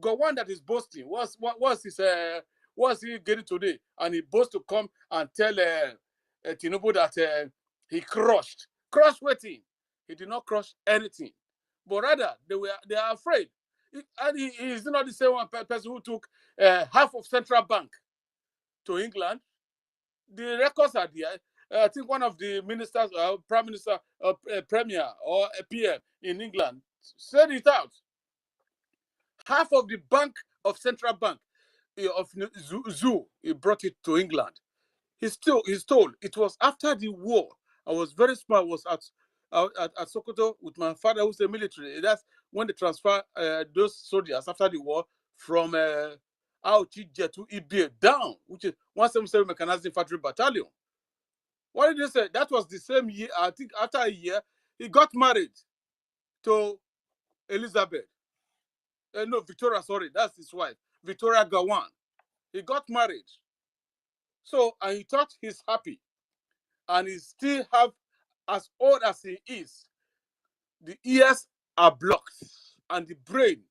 Got one that is boasting. What's he getting today? And he boasts to come and tell Tinubu that he crushed waiting. He did not crush anything, but rather they are afraid. And he is not the same one person who took half of Central Bank to England. The records are there. I think one of the ministers, prime minister, premier, or a PM in England said it out. Half of the bank of Central Bank of Zoo, he brought it to England. He's told it was after the war. I was very smart. I was at Sokoto with my father, who's a military. That's when they transfer those soldiers after the war from Aochije to Ibie down, which is 177 Mechanized Infantry Battalion. What did they say? That was the same year. I think after a year, he got married to Elizabeth. No, Victoria, sorry, that's his wife, Victoria Gawan. He got married. So, and he thought he's happy. And he still have, as old as he is, the ears are blocked and the brain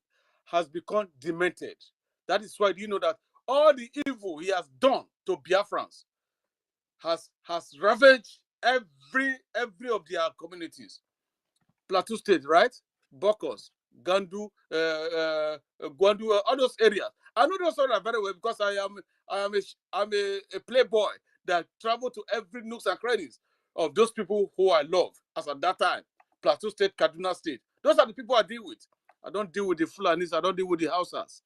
has become demented. That is why you know that all the evil he has done to Biafrans has ravaged every of their communities. Plateau State, right? Bokos, Gandu, Gwandu, all those areas. I know those areas very well because I'm a playboy that travel to every nooks and crannies of those people who I love as at that time. Plateau State, Kaduna State. Those are the people I deal with. I don't deal with the Fulanis. I don't deal with the Hausas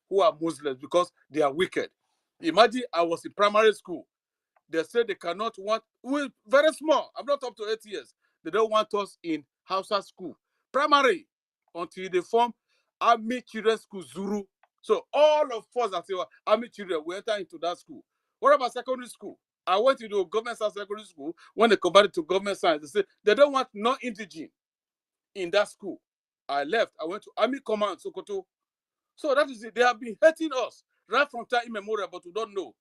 who are Muslims because they are wicked. Imagine I was in primary school. They said they cannot want, we're very small. I'm not up to 8 years. They don't want us in Hausa school. Primary, until they form Army Children's School, Zuru. So all of us that say Army Children, we enter into that school. What about secondary school? I went to the government science secondary school. When they converted to government science, they said they don't want non-indigene in that school. I left. I went to Army Command, Sokoto. So that is it. They have been hating us right from time immemorial, but we don't know.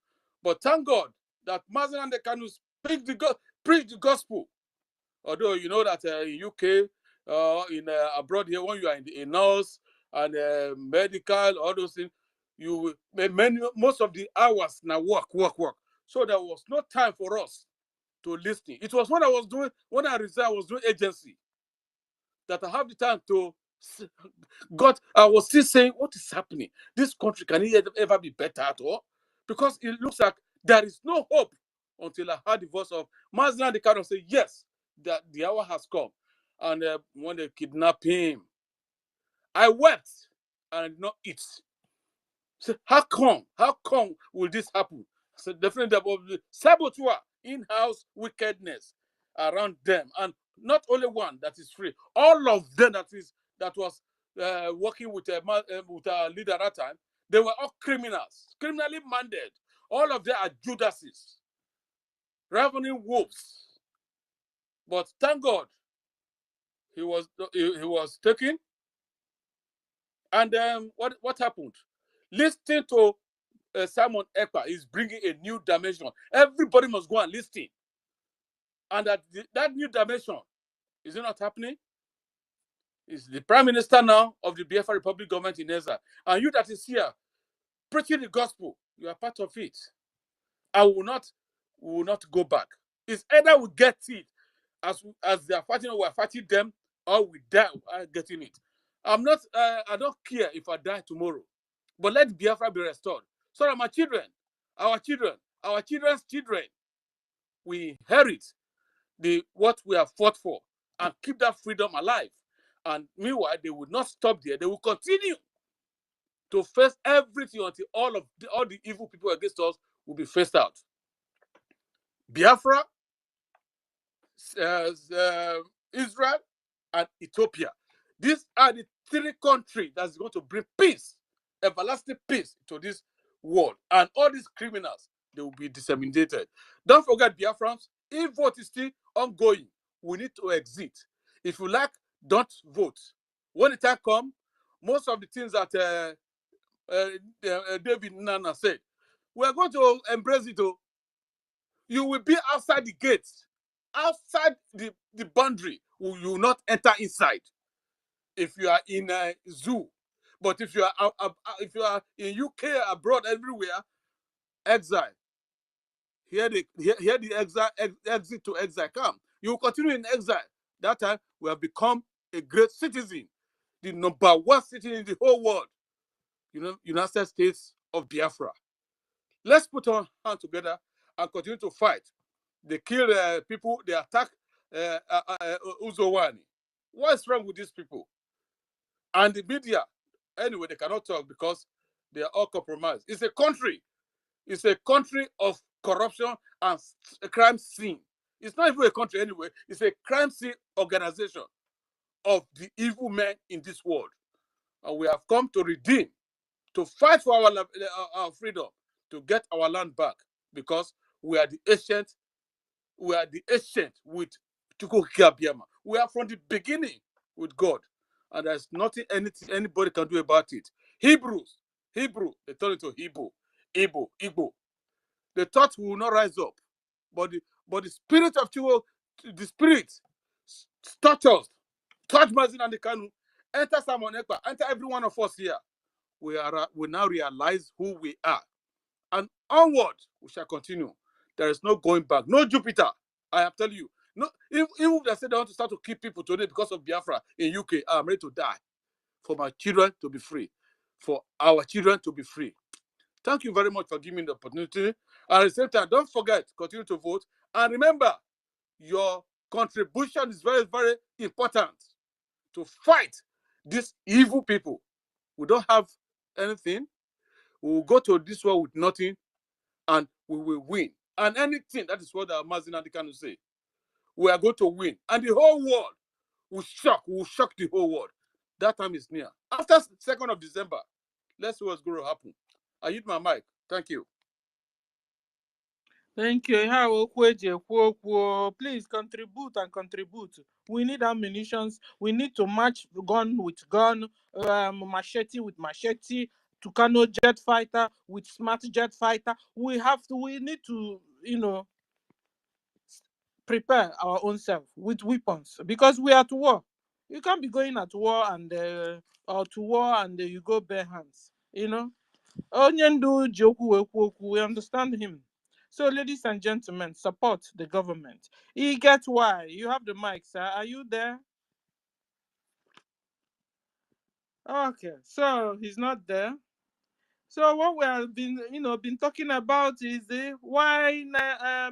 But thank God that Mazen and the Kanus preach the gospel. Although you know that in UK, in abroad here, when you are in a nurse and medical, all those things, most of the hours now work. So there was no time for us to listen. It was when I resigned, I was doing agency that I have the time to. God, I was still saying, what is happening? This country, can it ever be better at all? Because it looks like there is no hope until I heard the voice of Mazda, the kind of say, yes, that the hour has come. And when they kidnapped him, I wept and I did not eat. So how come will this happen? So definitely there will be saboteur, in-house wickedness around them. And not only one that is free, all of them that was working with our leader at that time, they were all criminals, criminally minded. All of them are Judases. ravening wolves. But thank God, he was taken. And what happened? Listening to Simon Ekpa is bringing a new dimension. Everybody must go and listen. And that new dimension, is it not happening? Is the Prime Minister now of the Biafra Republic government in Ezra. And you that is here preaching the gospel, you are part of it. I will not go back. It's either we get it as they are fighting, or we are fighting them, or we die getting it. I don't care if I die tomorrow, but let Biafra be restored so that my children, our children's children, we inherit what we have fought for and keep that freedom alive. And meanwhile, they will not stop there. They will continue to face everything until all the evil people against us will be faced out. Biafra, Israel, and Ethiopia. These are the three countries that's going to bring peace, everlasting peace to this world. And all these criminals, they will be disseminated. Don't forget, Biafrans, if vote is still ongoing, we need to exit. If you like, don't vote. When the time comes, most of the things that David Nana said, we are going to embrace it. You will be outside the gates, outside the boundary. You will not enter inside if you are in a zoo. But if you are in UK, abroad, everywhere, exile. Here the exit to exile come. You will continue in exile. That time we have become a great citizen, the #1 citizen in the whole world. United States of Biafra. Let's put our hands together and continue to fight. They kill people. They attack Uzowani. What's wrong with these people? And the media, anyway, they cannot talk because they are all compromised. It's a country. It's a country of corruption and a crime scene. It's not even a country anyway. It's a crime scene organization of the evil men in this world. And we have come to redeem, to fight for our freedom, to get our land back, because we are the ancient with Chukwukabiama. We are from the beginning with God, and there's nothing anybody can do about it. Hebrew, they turn into Igbo. They thought we will not rise up, but the spirit of Chukwu, the spirit touch us, touch Mazin and the Kanu, enter Simon Ekpa, enter every one of us here. We now realize who we are, and onward we shall continue. There is no going back, no Jupiter. I am telling you, no. Even if they say they want to start to kill people today because of Biafra in UK, I'm ready to die for my children to be free, for our children to be free. Thank you very much for giving me the opportunity. And at the same time, don't forget, continue to vote. And remember, your contribution is very, very important to fight these evil people. We don't have anything. We will go to this world with nothing, and we will win. And anything, that is what Mazin Adikanu say. We are going to win. And the whole world will shock the whole world. That time is near. After 2nd of December, let's see what's going to happen. I use my mic. Thank you. Thank you. Please contribute. We need ammunitions. We need to match gun with gun, machete with machete, Tucano jet fighter with smart jet fighter. We need to, prepare our own self with weapons, because we are at war. You can't be going at war and you go bare hands. Onyendu Joku Wekwoku, we understand him. So, ladies and gentlemen, support the government. He gets why. You have the mic, sir. Are you there? Okay, so he's not there. So what we have been talking about is why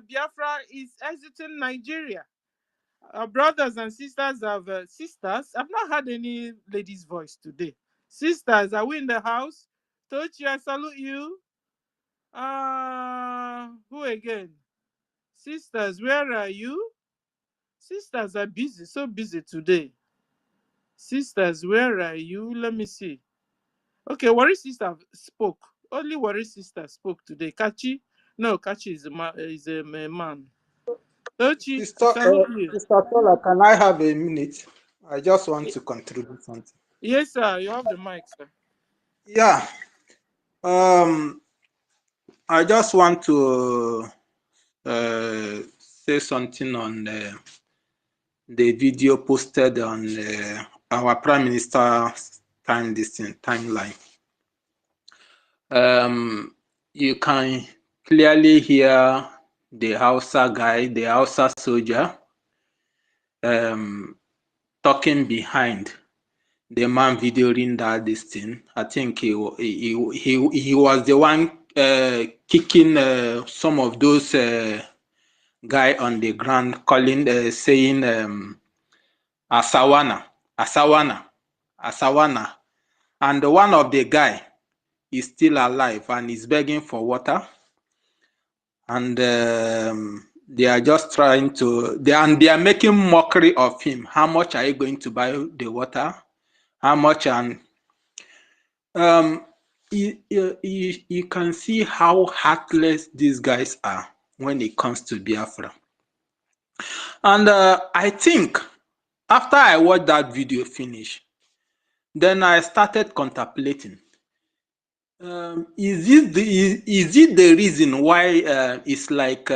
Biafra is exiting Nigeria. Our brothers and sisters sisters. I've not had any ladies' voice today. Sisters, are we in the house? Tochi, I salute you. Who again? Sisters, where are you? Sisters are busy, so busy today. Sisters, where are you? Let me see. Okay, Worry sister spoke. Only Worry sister spoke today. Kachi? No, Kachi is a man. Ochi, Sister, salute you. Sister Tola, can I have a minute? I just want to contribute something. Yes, sir. You have the mic, sir. Yeah. I just want to say something on the video posted on our Prime Minister's timeline. You can clearly hear the Hausa guy, the Hausa soldier, talking behind the man videoing that this thing. I think he was the one kicking some of those guy on the ground, calling, saying Asawana, Asawana, Asawana, and one of the guy is still alive and is begging for water, and they are just trying to, they are making mockery of him. How much are you going to buy the water? How much? And you can see how heartless these guys are when it comes to Biafra. And I think after I watched that video finish, then I started contemplating. Is it the reason why it's like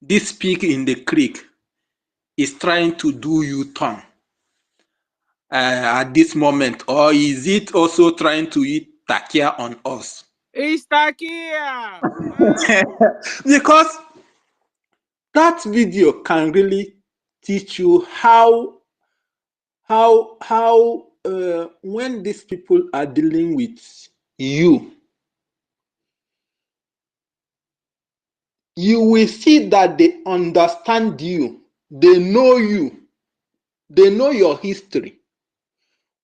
this pig in the creek is trying to do U-turn at this moment, or is it also trying to eat takia on us? It's Takia. Because that video can really teach you how when these people are dealing with you, you will see that they understand you, they know you, they know your history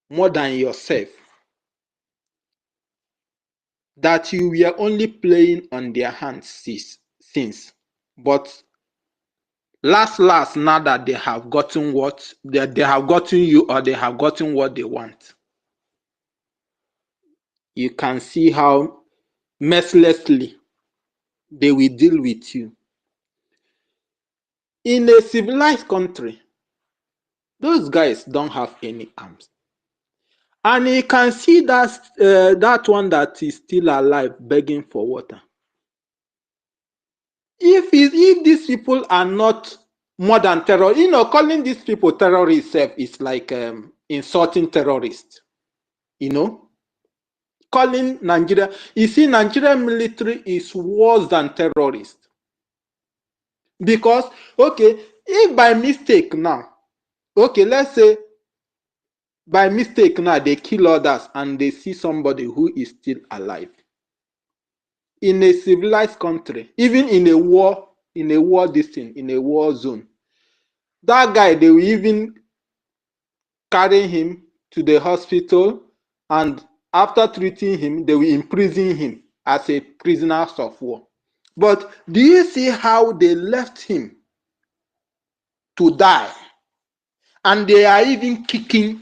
more than yourself, that you were only playing on their hands since. But last, now that they have gotten what they have gotten you, or they have gotten what they want, you can see how mercilessly they will deal with you. In a civilized country, those guys don't have any arms. And you can see that one that is still alive begging for water. If these people are not more than terrorists, calling these people terrorists is like insulting terrorists. Calling Nigeria, you see, Nigerian military is worse than terrorists. Because, okay, if by mistake now, okay, let's say by mistake now they kill others and they see somebody who is still alive. In a civilized country, even in a war zone, that guy, they will even carry him to the hospital, and after treating him, they will imprison him as a prisoner of war. But do you see how they left him to die? And they are even kicking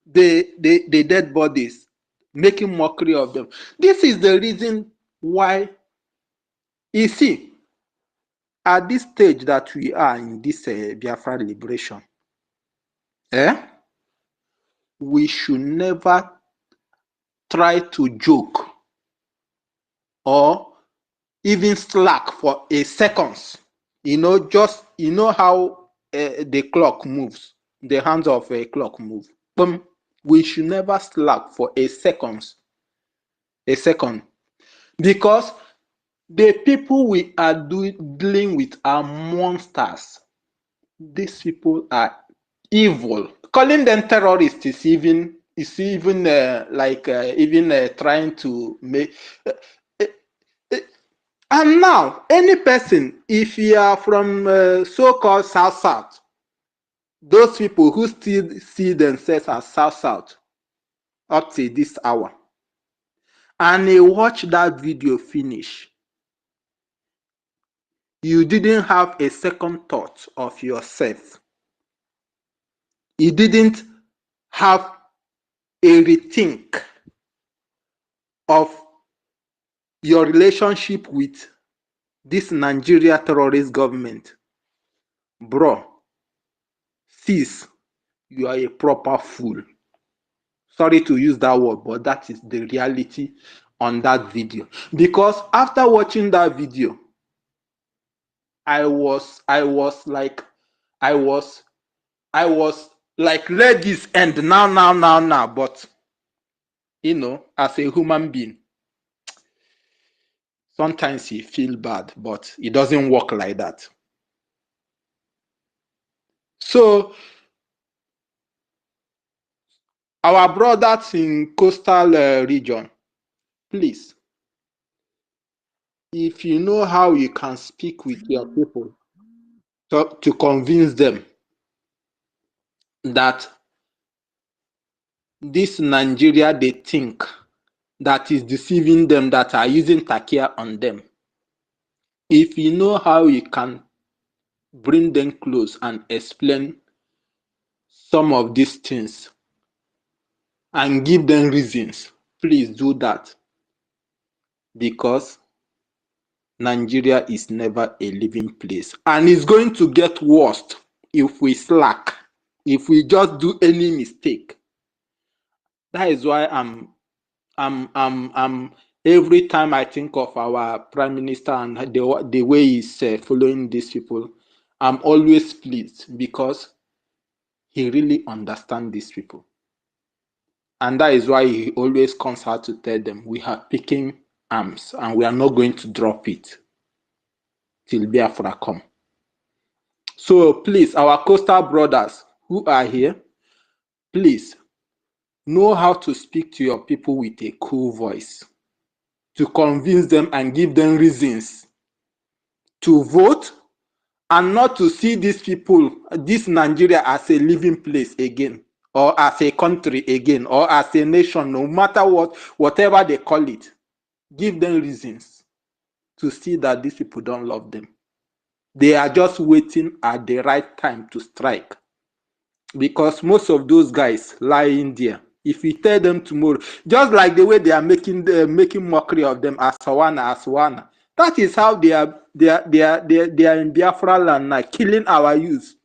the dead bodies, making mockery of them. This is the reason why, you see, at this stage that we are in this Biafra liberation, we should never try to joke or even slack for a second. Just how the clock moves, the hands of a clock move. Boom. We should never slack for a second, because the people we are dealing with are monsters. These people are evil. Calling them terrorists is even trying to make. And now, any person, if you are from so-called South, those people who still see themselves as South up to this hour, and you watch that video finish, you didn't have a second thought of yourself. You didn't have a rethink of your relationship with this Nigeria terrorist government bro, sis, you are a proper fool. Sorry to use that word, but that is the reality on that video. Because after watching that video, I was like, let this end now. But as a human being, sometimes you feel bad, but it doesn't work like that. So our brothers in coastal region, please, if you know how you can speak with your people to convince them that this Nigeria they think that is deceiving them, that are using takia on them, if you know how you can bring them close and explain some of these things and give them reasons, please do that. Because Nigeria is never a living place, and it's going to get worse if we slack, if we just do any mistake. That is why I'm every time I think of our prime minister and the way he's following these people, I'm always pleased because he really understands these people. And that is why he always comes out to tell them, we are picking arms and we are not going to drop it till Biafra come. So please, our coastal brothers who are here, please know how to speak to your people with a cool voice, to convince them and give them reasons to vote, and not to see these people, this Nigeria, as a living place again, or as a country again, or as a nation, no matter whatever they call it. Give them reasons to see that these people don't love them. They are just waiting at the right time to strike. Because most of those guys lie in there. If you tell them tomorrow, just like the way they are making mockery of them, Aswana. That is how they are in Biafra land now, killing our youth,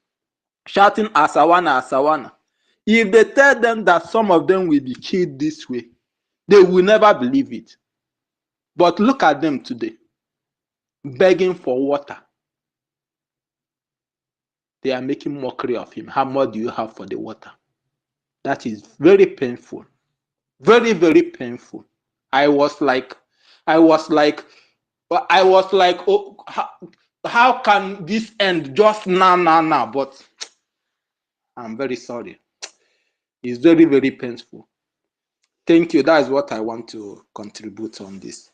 shouting Asawana. If they tell them that some of them will be killed this way, they will never believe it. But look at them today, begging for water. They are making mockery of him. How much do you have for the water? That is very painful. Very, very painful. I was like, oh, how can this end just now? But I'm very sorry. It's very, very painful. Thank you. That is what I want to contribute on this.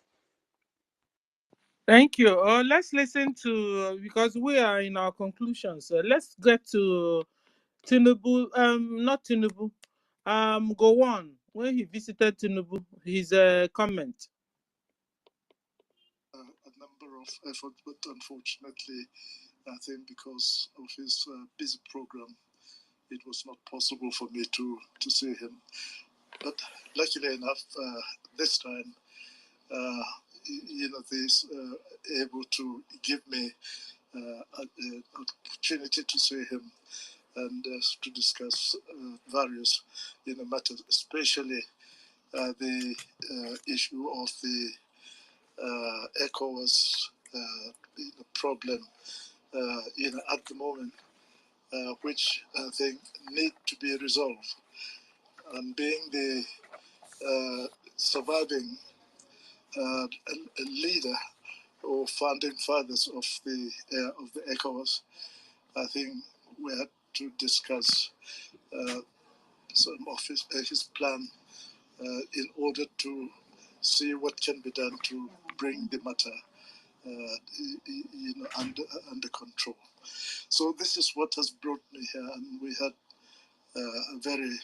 Thank you. Let's listen to, because we are in our conclusions. Let's get to Tinubu. Not Tinubu. Go on. When he visited Tinubu, his comment. A number of efforts, but unfortunately, I think because of his busy program, it was not possible for me to see him. But luckily enough, this time, he's able to give me an opportunity to see him and to discuss various matters, especially the issue of the ECOWAS problem, at the moment, which I think need to be resolved. And being the surviving leader or founding fathers of the ECOWAS, I think we had to discuss some of his plan in order to see what can be done to bring the matter under control. So this is what has brought me here, and we had a very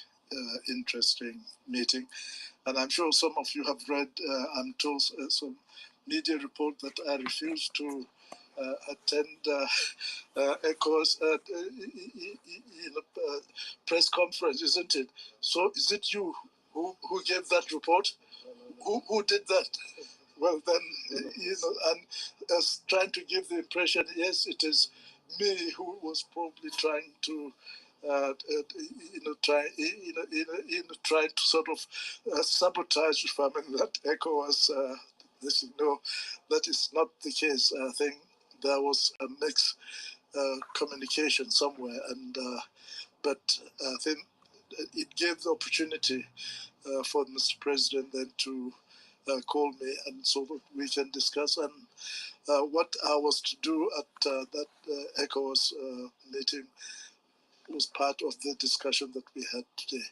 interesting meeting. And I'm sure some of you have read, I'm told, some media report that I refused to attend ECHO's press conference, isn't it? So is it you who gave that report? Who did that? Well, then, and trying to give the impression, yes, it is me who was probably trying to trying to sort of sabotage the famine that ECOWAS. This, no, that is not the case. I think there was a mixed communication somewhere, and but I think it gave the opportunity for Mr. President then to call me, and so that we can discuss. And what I was to do at that ECOWAS meeting was part of the discussion that we had today.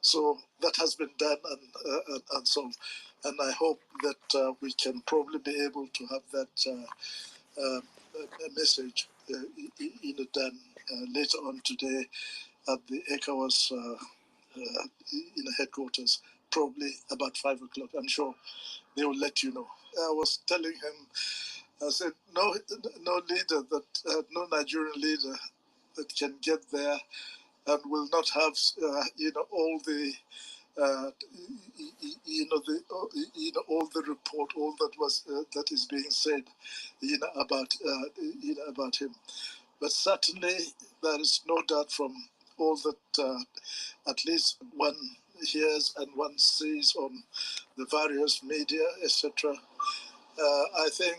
So that has been done and solved. And I hope that we can probably be able to have that message done later on today at the ECOWAS headquarters, probably about 5 o'clock. I'm sure they will let you know. I was telling him, I said, no leader that no Nigerian leader that can get there and will not have all the all the report, all that was that is being said about him. But certainly there is no doubt from all that at least one hears and one sees on the various media, etc. I think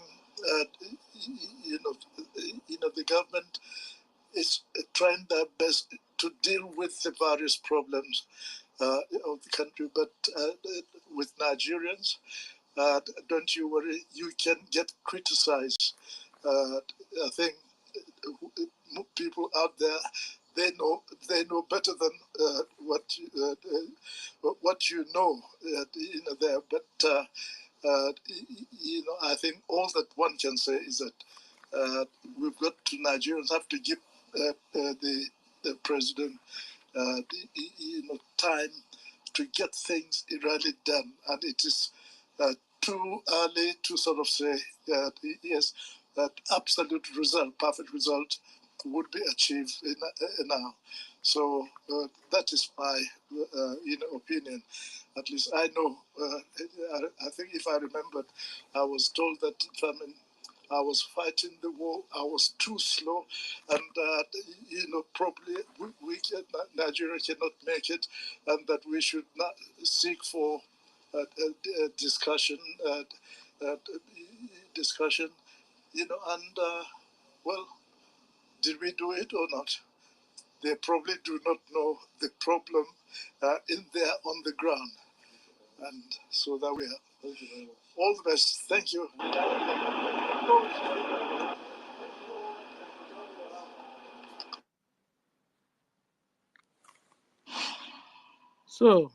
the government is trying their best to deal with the various problems of the country, but with Nigerians, don't you worry, you can get criticized. I think people out there, they know better than what you know there. But I think all that one can say is that we've got to Nigerians have to give the president time to get things really done, and it is too early to sort of say that yes, that absolute result, perfect result, would be achieved now. So that is my opinion. At least I know. I think if I remembered, I was told that I was fighting the war. I was too slow, and probably Nigeria cannot make it, and that we should not seek for discussion, discussion. And well, did we do it or not? They probably do not know the problem in there on the ground, and so that we are. Thank you very much. All the best. Thank you. So,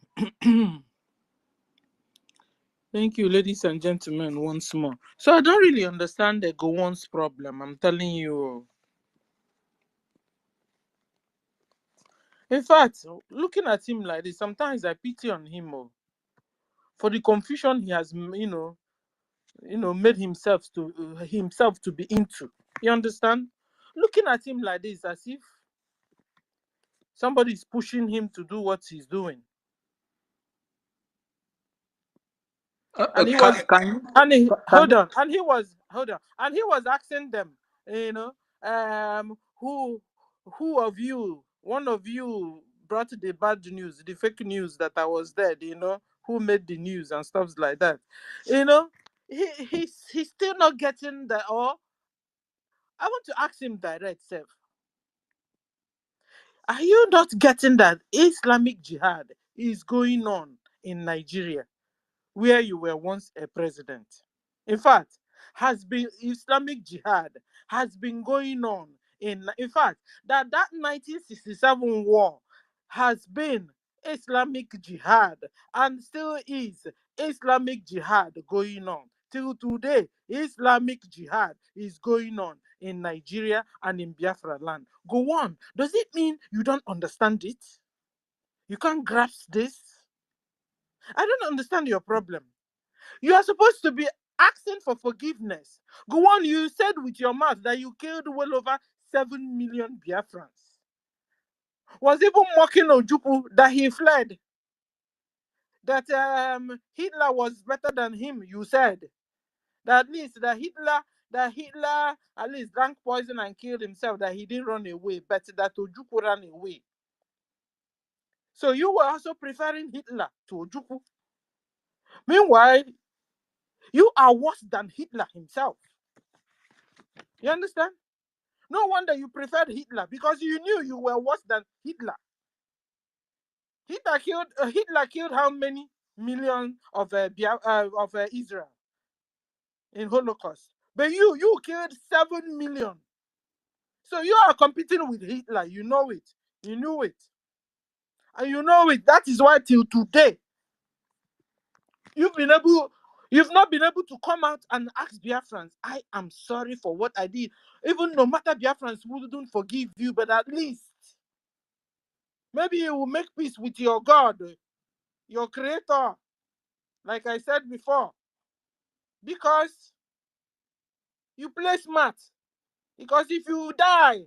thank you, ladies and gentlemen, once more. So, I don't really understand the Gowon's problem. I'm telling you. In fact, looking at him like this, sometimes I pity on him for the confusion he has, made himself to be into. You understand? Looking at him like this, as if somebody is pushing him to do what he's doing. And he was, and he hold on, and he was asking them, who of you, one of you brought the bad news, the fake news that I was dead, who made the news and stuff like that, he's still not getting that. Or I want to ask him direct, self, are you not getting that Islamic Jihad is going on in Nigeria, where you were once a president? In fact, Islamic Jihad has been going on in fact, that 1967 war has been Islamic Jihad and still is Islamic Jihad going on. Till today, Islamic Jihad is going on in Nigeria and in Biafra land. Go on. Does it mean you don't understand it? You can't grasp this? I don't understand your problem. You are supposed to be asking for forgiveness. Go on, you said with your mouth that you killed well over 7 million Biafrans. Was even mocking Ojukwu that he fled. That Hitler was better than him, you said. That at least that Hitler that Hitler at least drank poison and killed himself, that he didn't run away, but that Ojukwu ran away. So you were also preferring Hitler to Ojukwu. Meanwhile, you are worse than Hitler himself. You understand? No wonder you preferred Hitler, because you knew you were worse than Hitler. Hitler killed how many millions of Israel in Holocaust? But you killed 7 million. So you are competing with Hitler. You know it. You knew it. And you know it. That is why till today, you've not been able to come out and ask Biafrans, I am sorry for what I did. Even no matter Biafrans wouldn't forgive you, but at least maybe you will make peace with your God, your creator, like I said before. Because you play smart. Because if you die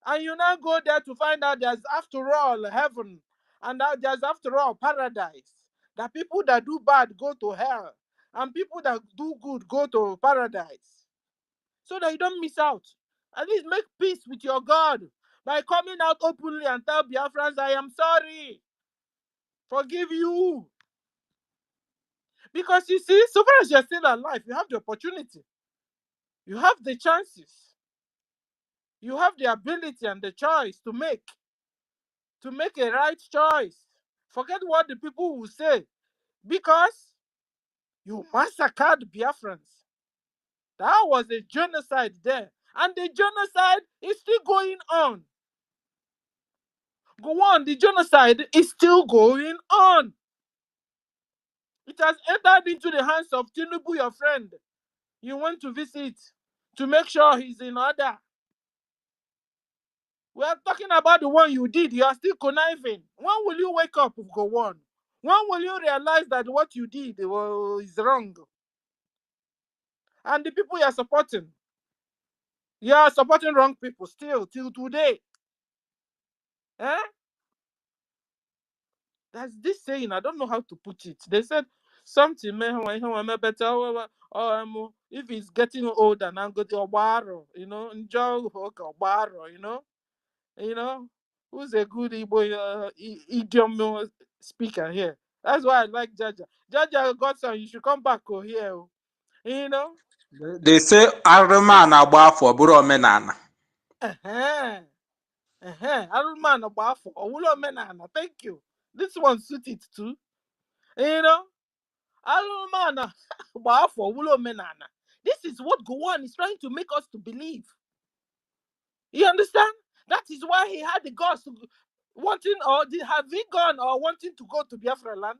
and you now go there to find out there's after all heaven and that there's after all paradise, that people that do bad go to hell and people that do good go to paradise, so that you don't miss out. At least make peace with your God by coming out openly and tell Biafrans, I am sorry, forgive you. Because you see, so far as you're still alive, you have the opportunity, you have the chances, you have the ability and the choice to make a right choice. Forget what the people will say, because you massacred Biafrans. That was a genocide there, and the genocide is still going on. Go on, the genocide is still going on. It has entered into the hands of Tinubu, your friend. You went to visit to make sure he's in order. We are talking about the one you did. You are still conniving. When will you wake up, go on? When will you realize that what you did is wrong? And the people you are supporting wrong people still, till today. Eh? There's this saying, I don't know how to put it. They said something, better, if he's getting old and I'm going to borrow, you know, who's a good Igbo idiom speaker here. That's why I like Jaja. Jaja Godson, you should come back here. You know? They say Arụma na-agba afọ bụrụ omenala. Arụman Obafo, Owulo Menana. Thank you. This one suited too. You know? Arụman Obafo, Owulo Menana. This is what Gowon is trying to make us to believe. You understand? That is why he had the guts to wanting, or have he gone or wanting to go to Biafra land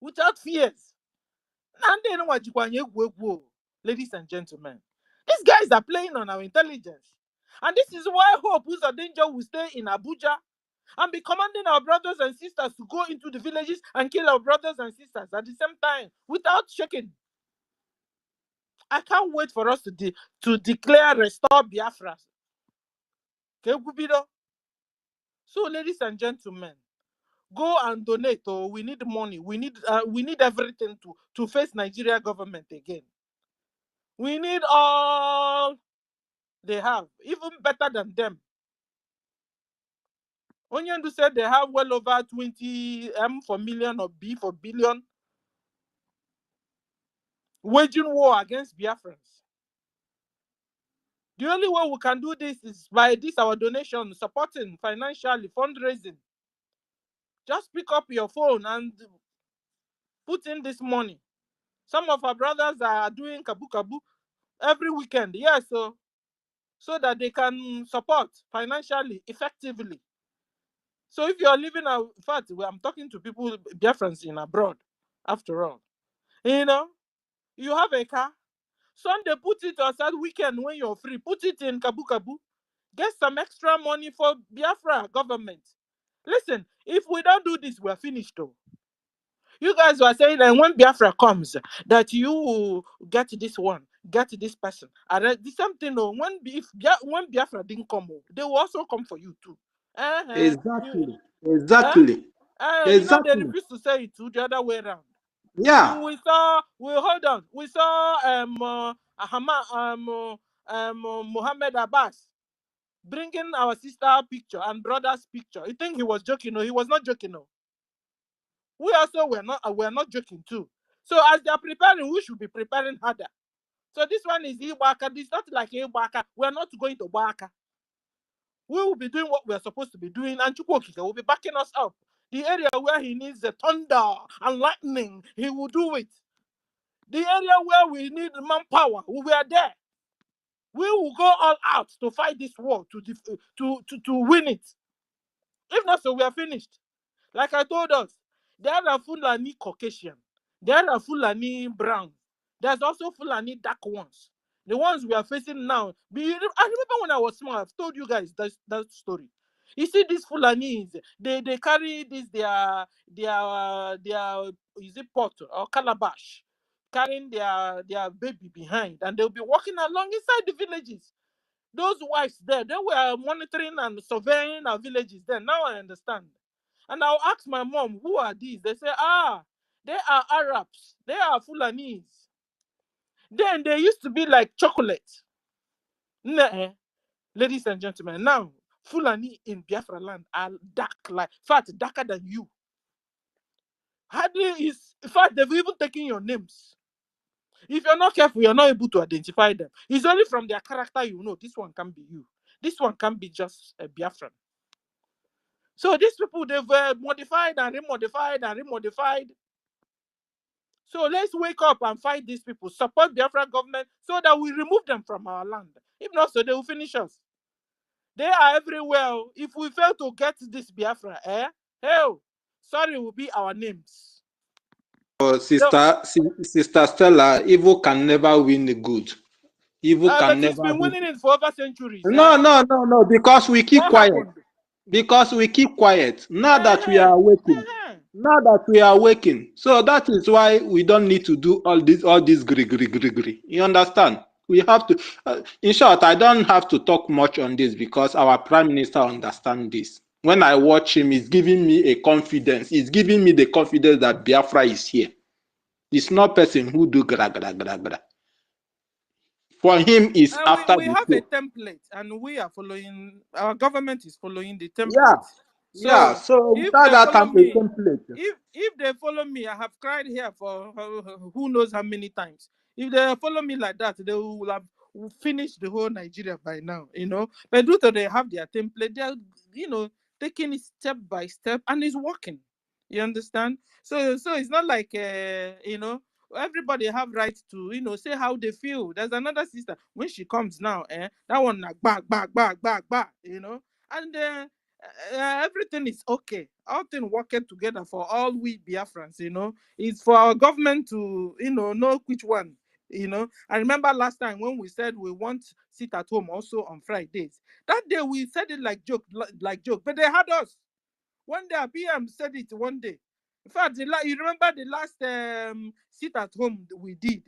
without fears. Ladies and gentlemen, these guys are playing on our intelligence. And this is why Hope Uzodinjo will stay in Abuja and be commanding our brothers and sisters to go into the villages and kill our brothers and sisters at the same time without shaking. I can't wait for us to declare restore Biafra. So, ladies and gentlemen, go and donate. Oh, we need money. We need everything to face Nigeria government again. We need all they have, even better than them. Onyendu said they have well over 20 M for million or B for billion, waging war against Biafrans. The only way we can do this is by our donation, supporting financially, fundraising. Just pick up your phone and put in this money. Some of our brothers are doing kabu kabu every weekend, yes, so that they can support financially, effectively. So if you are living out, in fact, I'm talking to people, Biafrans in abroad, after all. You know, you have a car. Sunday, put it aside, weekend when you're free, put it in kabu kabu. Get some extra money for Biafra government. Listen, if we don't do this, we're finished though. You guys were saying that when Biafra comes, that you will get this one, get this person. And the same thing though, when Biafra didn't come, they will also come for you too. Exactly. You know they Exactly. refuse to say it too, the other way around. Yeah. We saw hold on. We saw Mohammed Abbas bringing our sister picture and brother's picture. You think he was joking? No, he was not joking. No, we also were not joking too. So as they are preparing, we should be preparing harder. So this one is Ibaka. This is not like Ibaka. We are not going to Baka. We will be doing what we are supposed to be doing, and Chukwokika will be backing us up. The area where he needs the thunder and lightning, he will do it. The area where we need manpower, we are there. We will go all out to fight this war to win it. If not, so we are finished. Like I told us, there are Fulani Caucasian, there are Fulani brown, there's also Fulani dark ones. The ones we are facing now. I remember when I was small, I've told you guys that story. You see, these Fulanis, they carry this their is it pot or calabash, carrying their baby behind, and they'll be walking along inside the villages. Those wives there, they were monitoring and surveying our villages then. Now I understand. And I'll ask my mom, who are these? They say, they are Arabs. They are Fulanese. Then they used to be like chocolate. Nah, ladies and gentlemen, now Fulani in Biafra land are dark, like fat, darker than you. Hardly is, in fact, they've even taken your names. If you're not careful, you're not able to identify them. It's only from their character you know this one can be you. This one can be just a Biafran. So these people, they've modified and remodified and remodified. So let's wake up and fight these people, support the Biafran government so that we remove them from our land. If not, so they will finish us. They are everywhere. If we fail to get this Biafra, hell, sorry will be our names. Oh, So, Sister Stella, evil can never win the good. Evil can but it's never been win. winning it for over centuries. No, because we keep What quiet. happened? Because we keep quiet. Now that we are awakening. Now that we are awakening. So that is why we don't need to do all this gri. You understand? We have to, in short, I don't have to talk much on this because our Prime Minister understands this. When I watch him, he's giving me a confidence. He's giving me the confidence that Biafra is here. It's not person who do gra. For him, is after We the have a show. template, and we are following. Our government is following the template. Yeah. Yeah. So So if without they that follow me, template. if they follow me, I have cried here for who knows how many times. If they follow me like that, they will have finished the whole Nigeria by now, you know. But due to they have their template, they are, taking it step by step, and it's working. You understand? So it's not like everybody have right to say how they feel. There's another sister when she comes now, that one like back, and everything is okay. All things working together for all we Biafrans, It's for our government to, know which one, I remember last time when we said we want sit at home also on Fridays. That day we said it like joke, but they had us. One day, PM said it one day. In fact, you remember the last sit at home we did,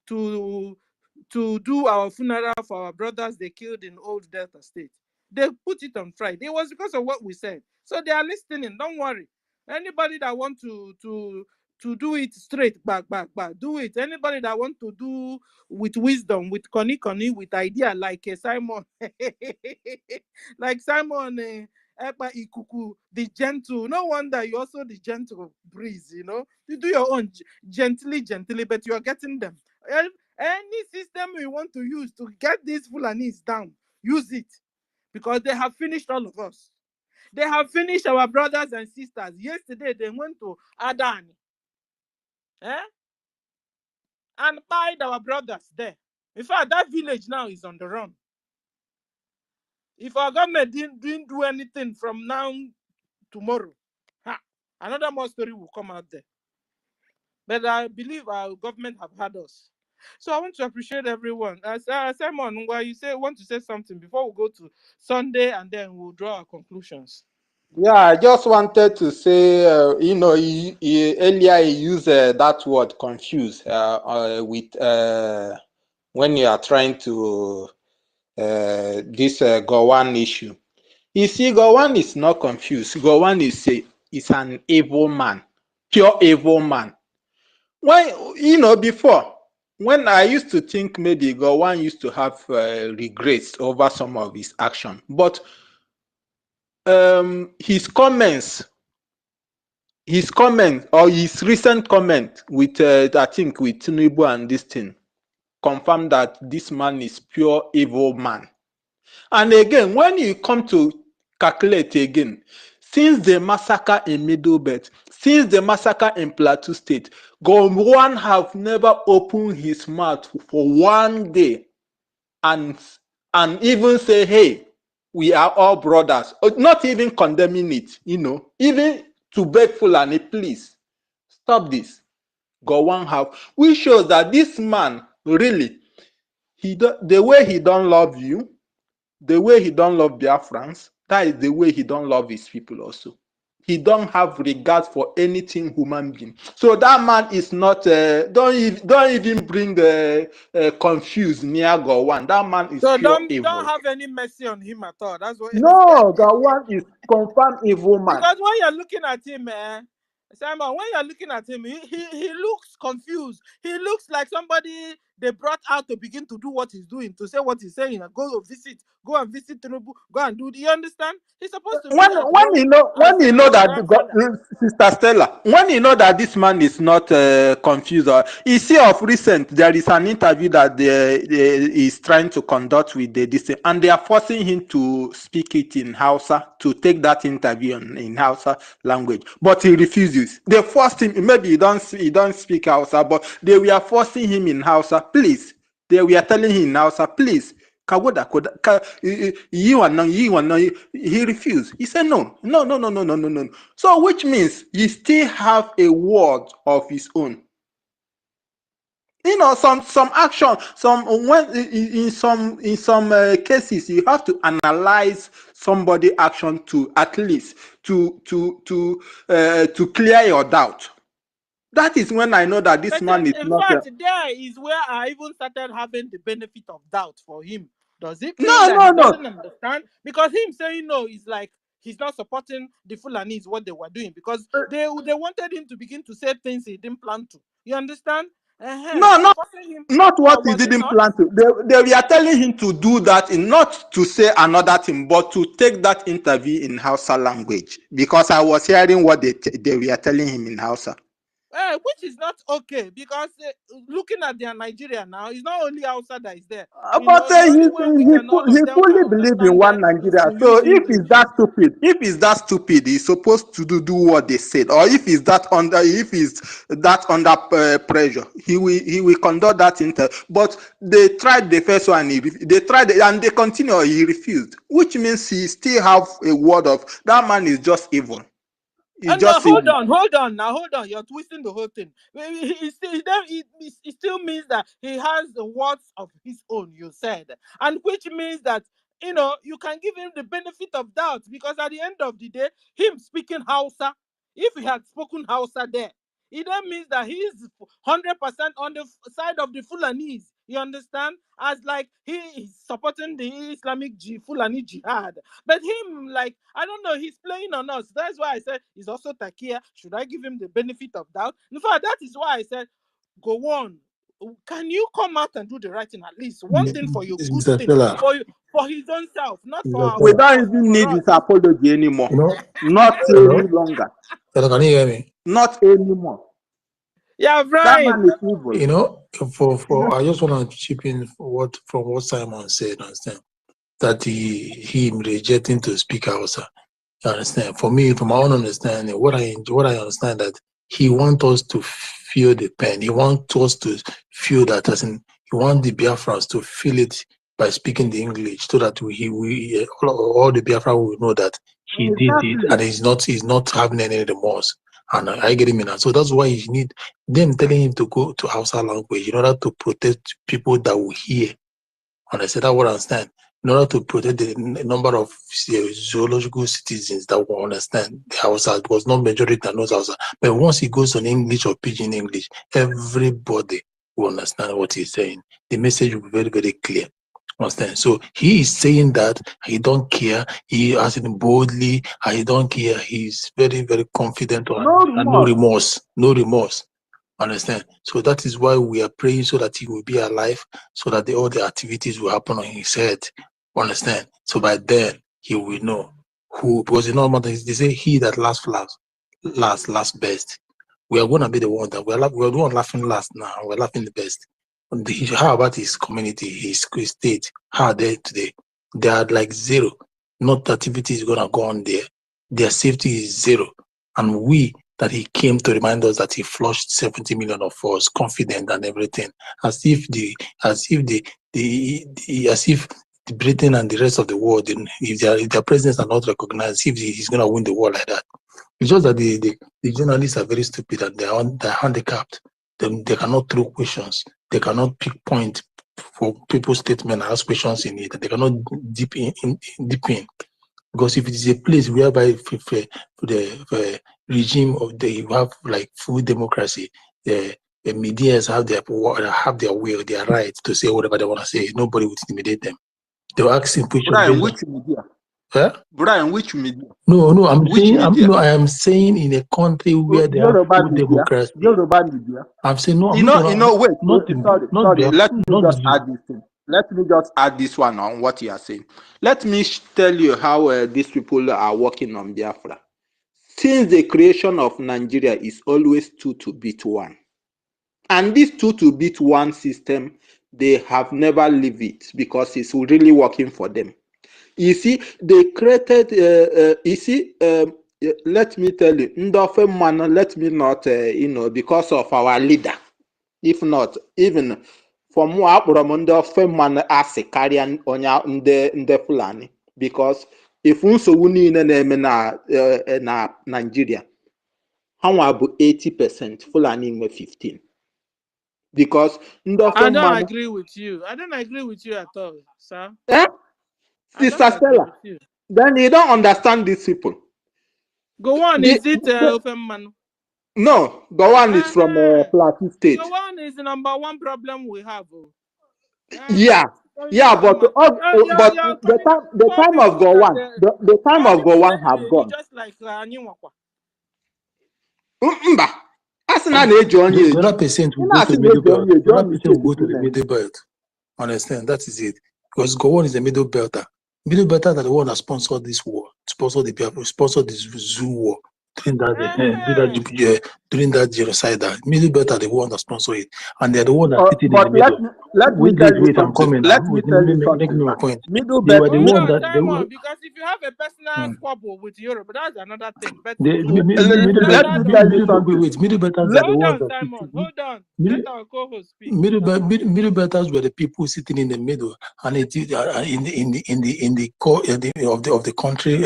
to do our funeral for our brothers they killed in Old Delta State. They put it on Friday. It was because of what we said. So they are listening. Don't worry. Anybody that want to do it straight, back, do it. Anybody that want to do with wisdom, with conny, with idea, like Simon, like Simon. Ekpa Ikuku, the gentle. No wonder you also the gentle breeze, You do your own gently, but you are getting them. Any system you want to use to get these Fulanis down, use it. Because they have finished all of us. They have finished our brothers and sisters. Yesterday, they went to Adani. And buried our brothers there. In fact, that village now is on the run. If our government didn't do anything from now tomorrow, another more story will come out there. But I believe our government have had us. So I want to appreciate everyone. Simon, why you want to say something before we go to Sunday, and then we'll draw our conclusions. Yeah, I just wanted to say, earlier he used that word confuse with when you are trying to this Gowan issue. You see, Gowan is not confused. Gowan is an evil man, pure evil man. Why, before when I used to think maybe Gowon used to have regrets over some of his action, but his comment or his recent comment with I think with Tinubu and this thing confirmed that this man is pure evil man. And again, when you come to calculate again, since the massacre in Middle Belt, since the massacre in Plateau State, Gowon have never opened his mouth for one day and even say, hey, we are all brothers, not even condemning it, even to beg Fulani, please stop this. Gowon have, which shows that this man really, the way he don't love you, the way he don't love Biafrans, that is the way he don't love his people also. He don't have regard for anything human being. So that man is not, don't even bring confused near Gowon. That man is So pure don't evil. have any mercy on him at all. That's what. No, Gowon is confirmed evil man. Because when you're looking at him, Simon, when you're looking at him, he looks confused. He looks like somebody they brought out to begin to do what he's doing, to say what he's saying, and go and visit Tinubu, go and do. Do you understand? He's supposed to be When at home when as you a know that grandfather. Sister Stella, when you know that this man is not confused, or you see of recent there is an interview that is trying to conduct with this thing, and they are forcing him to speak it in Hausa, to take that interview in Hausa language, but he refuses. They forced him. Maybe he don't speak Hausa, but they were forcing him in Hausa. Please, they were telling him in Hausa, please. Kawoda, he refused. He said no. So which means he still have a word of his own. Some action, in some cases you have to analyze somebody action to at least to clear your doubt. That is when I know that this But man is in not. fact, there is where I even started having the benefit of doubt for him. Does it mean that he No. doesn't understand? Because him saying no is like he's not supporting the Fulanis, what they were doing, because they wanted him to begin to say things he didn't plan to. You understand? No, Forcing him. not what he Was it didn't not? plan to. They were telling him to do that, not to say another thing, but to take that interview in Hausa language. Because I was hearing what they were telling him in Hausa. Which is not okay, because looking at their Nigeria now, it's not only Hausa that is there. But The only way we can all he of them can fully believes in understand one them is Nigeria. to So use English. if he's that stupid, he's supposed to do what they said. Or if he's that under pressure, he will conduct that interview. But they tried the first one, they tried and they continue. He refused, which means he still have a word of that man is just evil. He's And no, just evil. hold on. You're twisting the whole thing. It still means that he has the words of his own, you said. And which means that, you can give him the benefit of doubt, because at the end of the day, him speaking Hausa, if he had spoken Hausa there, it then means that he is 100% on the side of the Fulanese. You understand? As like he is supporting the Islamic Fulani jihad. But him, like, I don't know, he's playing on us. That's why I said he's also Takia. Should I give him the benefit of doubt? In fact, that is why I said, go on. Can you come out and do the right thing at least? One thing for your good Mr. thing, Stella, for his own self, not for Mr. our We Stella, don't even need for his us. apology anymore. you know, Not hello, any longer. Stella, can you hear me? Not anymore. Yeah, That Brian. man is evil. You know, I just want to chip in from what Simon said. Understand that him rejecting to speak Hausa. You understand? For me, from my own understanding, what I understand that he wants us to feel the pain. He wants us to feel that, as in, he wants the Biafrans to feel it by speaking the English, so that all the Biafra will know that he did it, Exactly. and he's not having any remorse. And I get him in that. So that's why he need them telling him to go to Hausa language in order to protect people that will hear. And I said that what I understand. In order to protect the number of zoological citizens that will understand the Hausa, because not majority that knows Hausa. But once he goes on English or pidgin English, everybody will understand what he's saying. The message will be very, very clear. Understand? So he is saying that he don't care. He has it boldly. He don't care. He's very, very confident No and no remorse. remorse. No remorse. Understand? So that is why we are praying so that he will be alive, so that all the activities will happen on his head. Understand? So by then he will know who, because you know they say he that last best. We are going to be the one that we're the one laughing last now. We're laughing the best. How about his community, his state? How are they today? They are like zero. Not activity is going to go on there. Their safety is zero. And we, that he came to remind us that he flushed 70 million of us, confident and everything, as if the Britain and the rest of the world, if their presidents are not recognized, if he's going to win the war like that. It's just that the journalists are very stupid and they're handicapped. They cannot throw questions. They cannot pick point for people's statement and ask questions in it. They cannot deep in. Because if it is a place whereby the regime of you have like full democracy, the medias have their will, their right to say whatever they want to say. Nobody would intimidate them. They were asking questions. Brian, which media? Huh? Brian, which media? No, I am saying in a country where they have full democracy. Yoruba media. I'm saying no. Sorry. Let me just add this one on what you are saying. Let me tell you how these people are working on Biafra. Since the creation of Nigeria is always 2 to beat 1. And this 2 to beat 1 system, they have never leave it because it's really working for them. You see, they created, let me tell you, let me not, because of our leader. If not, even from what man Carrian on the Fulani, because if unso wuni na Nigeria, how about 80% Fulani in 15? Because I don't agree with you. I don't agree with you at all, sir. Sister Stella, then you don't understand these people. Go on, is it Ofemman? No, go on is from Plateau State. Go on is the number one problem we have. Yeah, but the time of Gowan, the time of Gowan have gone. Just like Anyiwakwa. The other percent will go to the middle belt. The other percent will go to the middle belt. Understand? That is it. Because Gowon is a middle belter. Middle belters are the one that sponsored this war, sponsored this zoo war during that genocide. Middle belters are the one that sponsored it, and they're the one that sitting in the middle. Wait, I'm coming. Let me tell you something. Make me my point. Middle they were the one that they were. Because if you have a personal squabble with Europe, that's another thing. But middle belters are the ones that hold on. Let our co-host speak. Middle belters were the people sitting in the middle, and it in the core of the country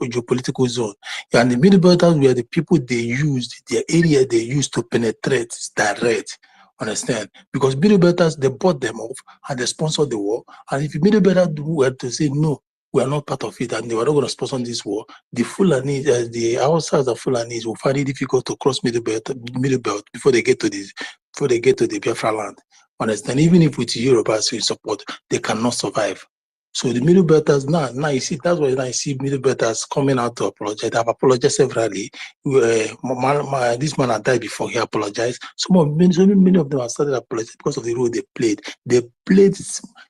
geopolitical zone. And the middle belters were the people their area they used to penetrate direct. Understand? Because middle belters, they bought them off and they sponsored the war. And if middle belters were to say no, we are not part of it, and they were not going to sponsor this war, the Fulani, the outsiders of Fulanis will find it difficult to cross middle belt before they get to the Biafra land. Understand? Even if with Europe as we support, they cannot survive. So the middle belters now you see, that's why I see middle belters coming out to apologize. I've apologized severally. This man had died before he apologized. Many of them have started apologizing because of the role they played. They played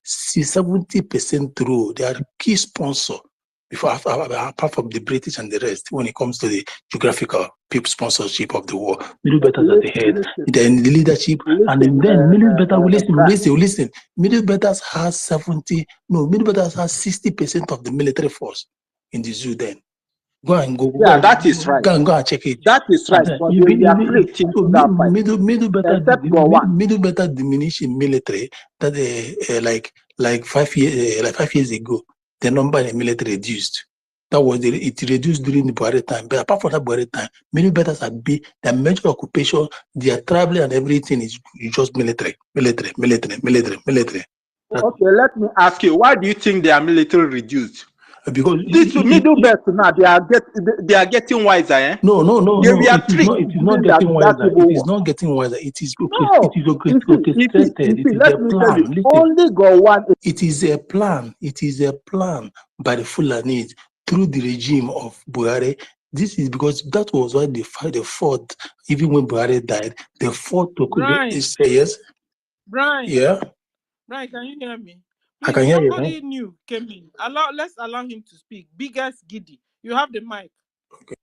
70% role. They are key sponsor apart from the British and the rest when it comes to the geographical people sponsorship of the war. Middle belters at the head, then the leadership, and then middle belters listen. Middle belters has middle belters has 60% of the military force in the zoo then. That is right. Go and check it. That is right. But middle belters diminish in military that like 5 years ago. The number in the military reduced. That was it reduced during the Buhari time. But apart from that Buhari time, many belters are big. Their major occupation, their travel and everything is just military. Okay, let me ask you, why do you think their military reduced? Because this middle belt now they are getting wiser, eh? No. It is not getting wiser. It is not getting wiser. It is orchestrated. It is a plan. Only go one. It is a plan. It is a plan by the Fulanis through the regime of Buhari. This is because that was why they fought, even when Buhari died, they fought to Brian, say yes. Brian, Yeah, Brian, can you hear me? I Please, can hear you. somebody new came in. Let's allow him to speak. Biggest Giddy, you have the mic. Okay.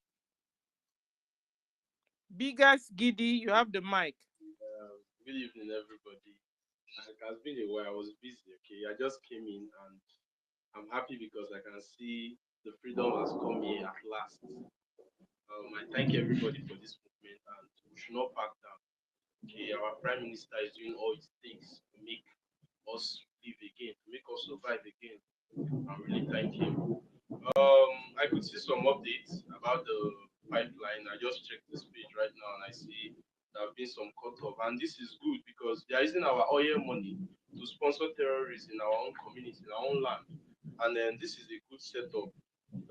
Biggest Giddy, you have the mic. Good evening, everybody. It has been a while. I was busy. Okay, I just came in and I'm happy because I can see the freedom has come here at last. I thank everybody for this movement, and we should not back down. Okay, our Prime Minister is doing all it takes to make us live again, to make us survive again. I really thank him. I could see some updates about the pipeline. I just checked this page right now and I see there have been some cut off. And this is good because they are using our oil money to sponsor terrorists in our own community, in our own land. And then this is a good setup.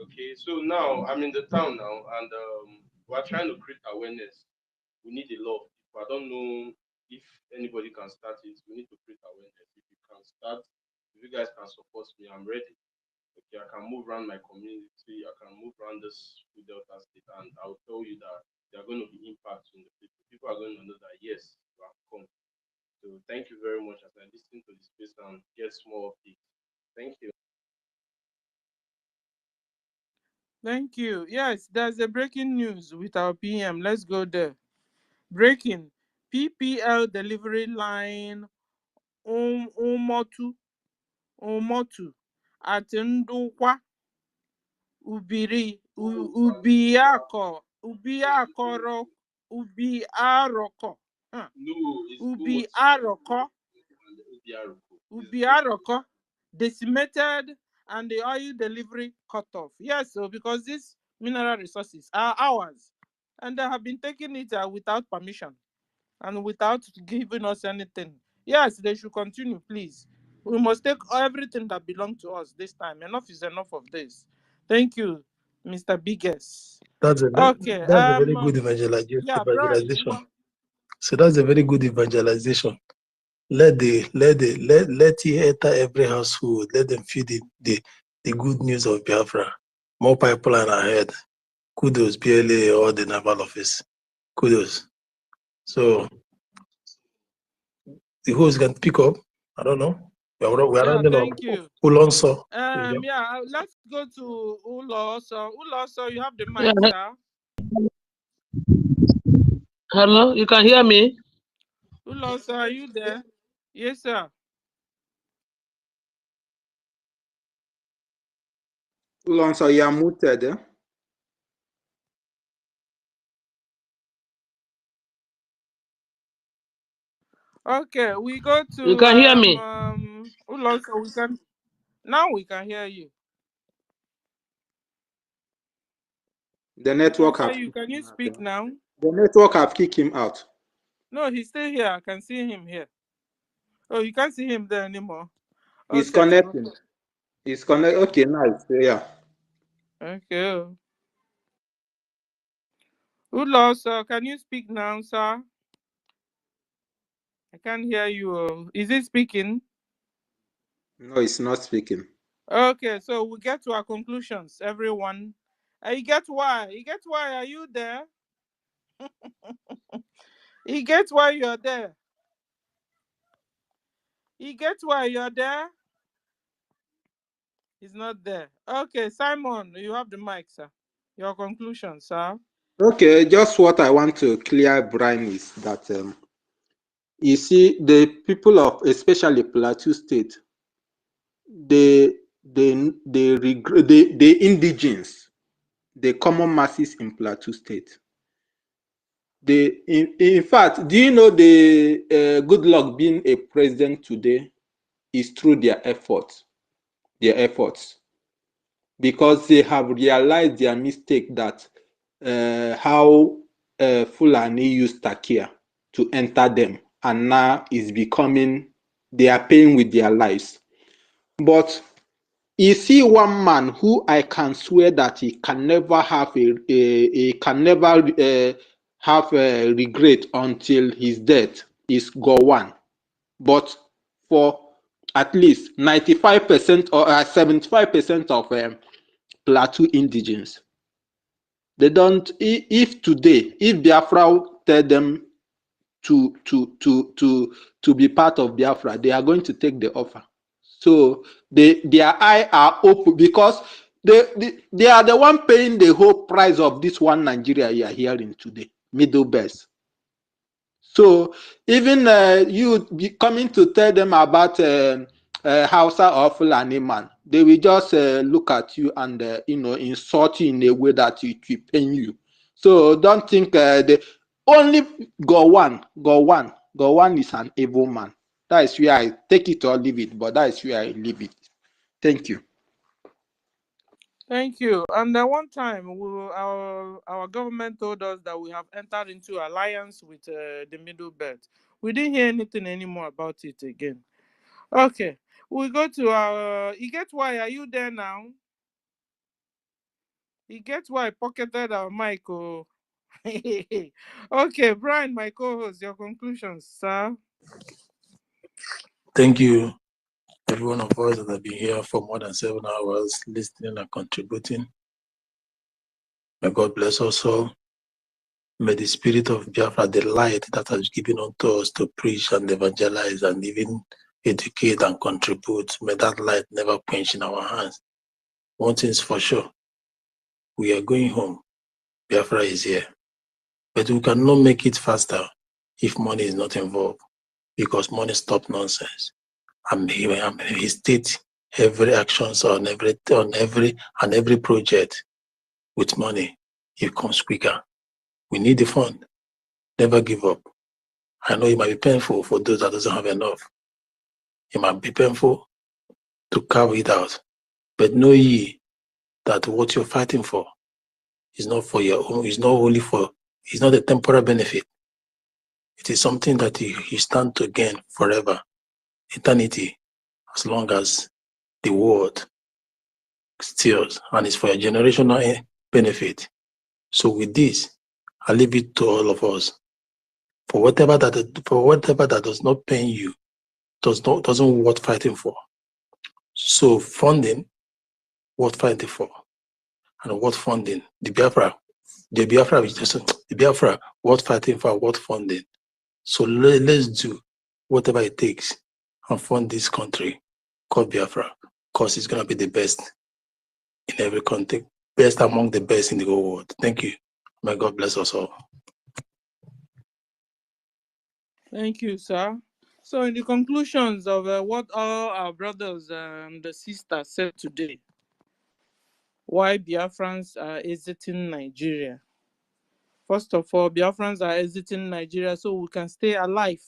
Okay, so now I'm in the town now and we're trying to create awareness. We need a lot of people. I don't know if anybody can start it. We need to create awareness. If you can start, if you guys can support me, I'm ready. Okay, I can move around my community, I can move around this Delta state, and I'll tell you that there are going to be impacts in the people. People are going to know that yes, you have come. So thank you very much as I listen to this space and get small updates. Thank you. Thank you. Yes, there's a breaking news with our PM. Let's go there. Breaking. PPL delivery line Umotu at Ndukwa Ubiako Ubiaroko. No, it's Ubiaroko. Ubiaroko decimated and the oil delivery cut off. Yes, so because these mineral resources are ours and they have been taking it without permission and without giving us anything. Yes, they should continue, please. We must take everything that belongs to us this time. Enough is enough of this. Thank you, Mr. Biggest. That's a Okay. very good evangelization. Yeah, Brian. So that's a very good evangelization. Let it enter every household. Let them feel the good news of Biafra. More pipeline ahead. Kudos, BLA or the naval office. Kudos. So the host can pick up. I don't know. We are rounding up. Thank you. Ulonso. Yeah, let's go to Ulo. So Ulo, so you have the mic, sir. Hello, you can hear me? Ulo, sir, are you there? Yes, sir. Ulonso, you are muted. Eh? Okay, we go to You can hear me? Ulo, so we can hear you. The network Can you speak now? The network have kicked him out. No, he's still here. I can see him here. Oh, you can't see him there anymore. He's connecting. He's connected. Okay, nice. Yeah. Okay. Ulo, sir, can you speak now, sir? I can't hear you. Is he speaking? No, he's not speaking. Okay, so we get to our conclusions, everyone. You get why? You get why? Are you there? You get why you're there? You get why you're there? He's not there. Okay, Simon, you have the mic, sir. Your conclusion, sir. Okay, just what I want to clear, Brian, is that you see the people of especially Plateau State, the indigens, the common masses in Plateau State. In fact, do you know the good luck being a president today is through their efforts, because they have realized their mistake that how Fulani used Takia to enter them, and now is becoming, they are paying with their lives. But you see one man who I can swear that he can never have have a regret until his death is Gowon. But for at least 95% or 75% of Plateau indigens, They don't. If today, if Biafra tell them to be part of Biafra, they are going to take the offer. So their eye are open because they are the one paying the whole price of this one Nigeria you are hearing today, middle best. So even you be coming to tell them about Hausa or Fulani man, they will just look at you and insult you in a way that it will pain you. So don't think they only Go one is an evil man. That is where I take it or leave it, but that is where I leave it. Thank you. Thank you. And one time, our government told us that we have entered into alliance with the Middle Belt. We didn't hear anything anymore about it again. Okay, we go to our. You get why? Are you there now? You get why I pocketed our mic? Oh. Okay, Brian, my co-host, your conclusions, sir. Thank you, every one of us that have been here for more than 7 hours, listening and contributing. May God bless us all. May the spirit of Biafra, the light that has given unto us to preach and evangelize and even educate and contribute, may that light never quench in our hands. One thing's for sure, we are going home. Biafra is here. But we cannot make it faster if money is not involved, because money stops nonsense. He state every actions on every project with money. It comes quicker. We need the fund. Never give up. I know it might be painful for those that doesn't have enough. It might be painful to carve it out. But know ye that what you're fighting for is not for your own, it's not a temporary benefit. It is something that you stand to gain forever, eternity, as long as the world steals, and it's for your generational benefit. So with this, I leave it to all of us. For whatever that does not pain you, doesn't worth fighting for. So funding, worth fighting for, and worth funding. The Biafra, worth fighting for, worth funding. So let's do whatever it takes and fund this country called Biafra, because it's gonna be the best in every country, best among the best in the whole world. Thank you. May God bless us all. Thank you, sir. So, in the conclusions of what all our brothers and sisters said today, why Biafrans are exiting Nigeria. First of all, Biafrans are exiting Nigeria so we can stay alive.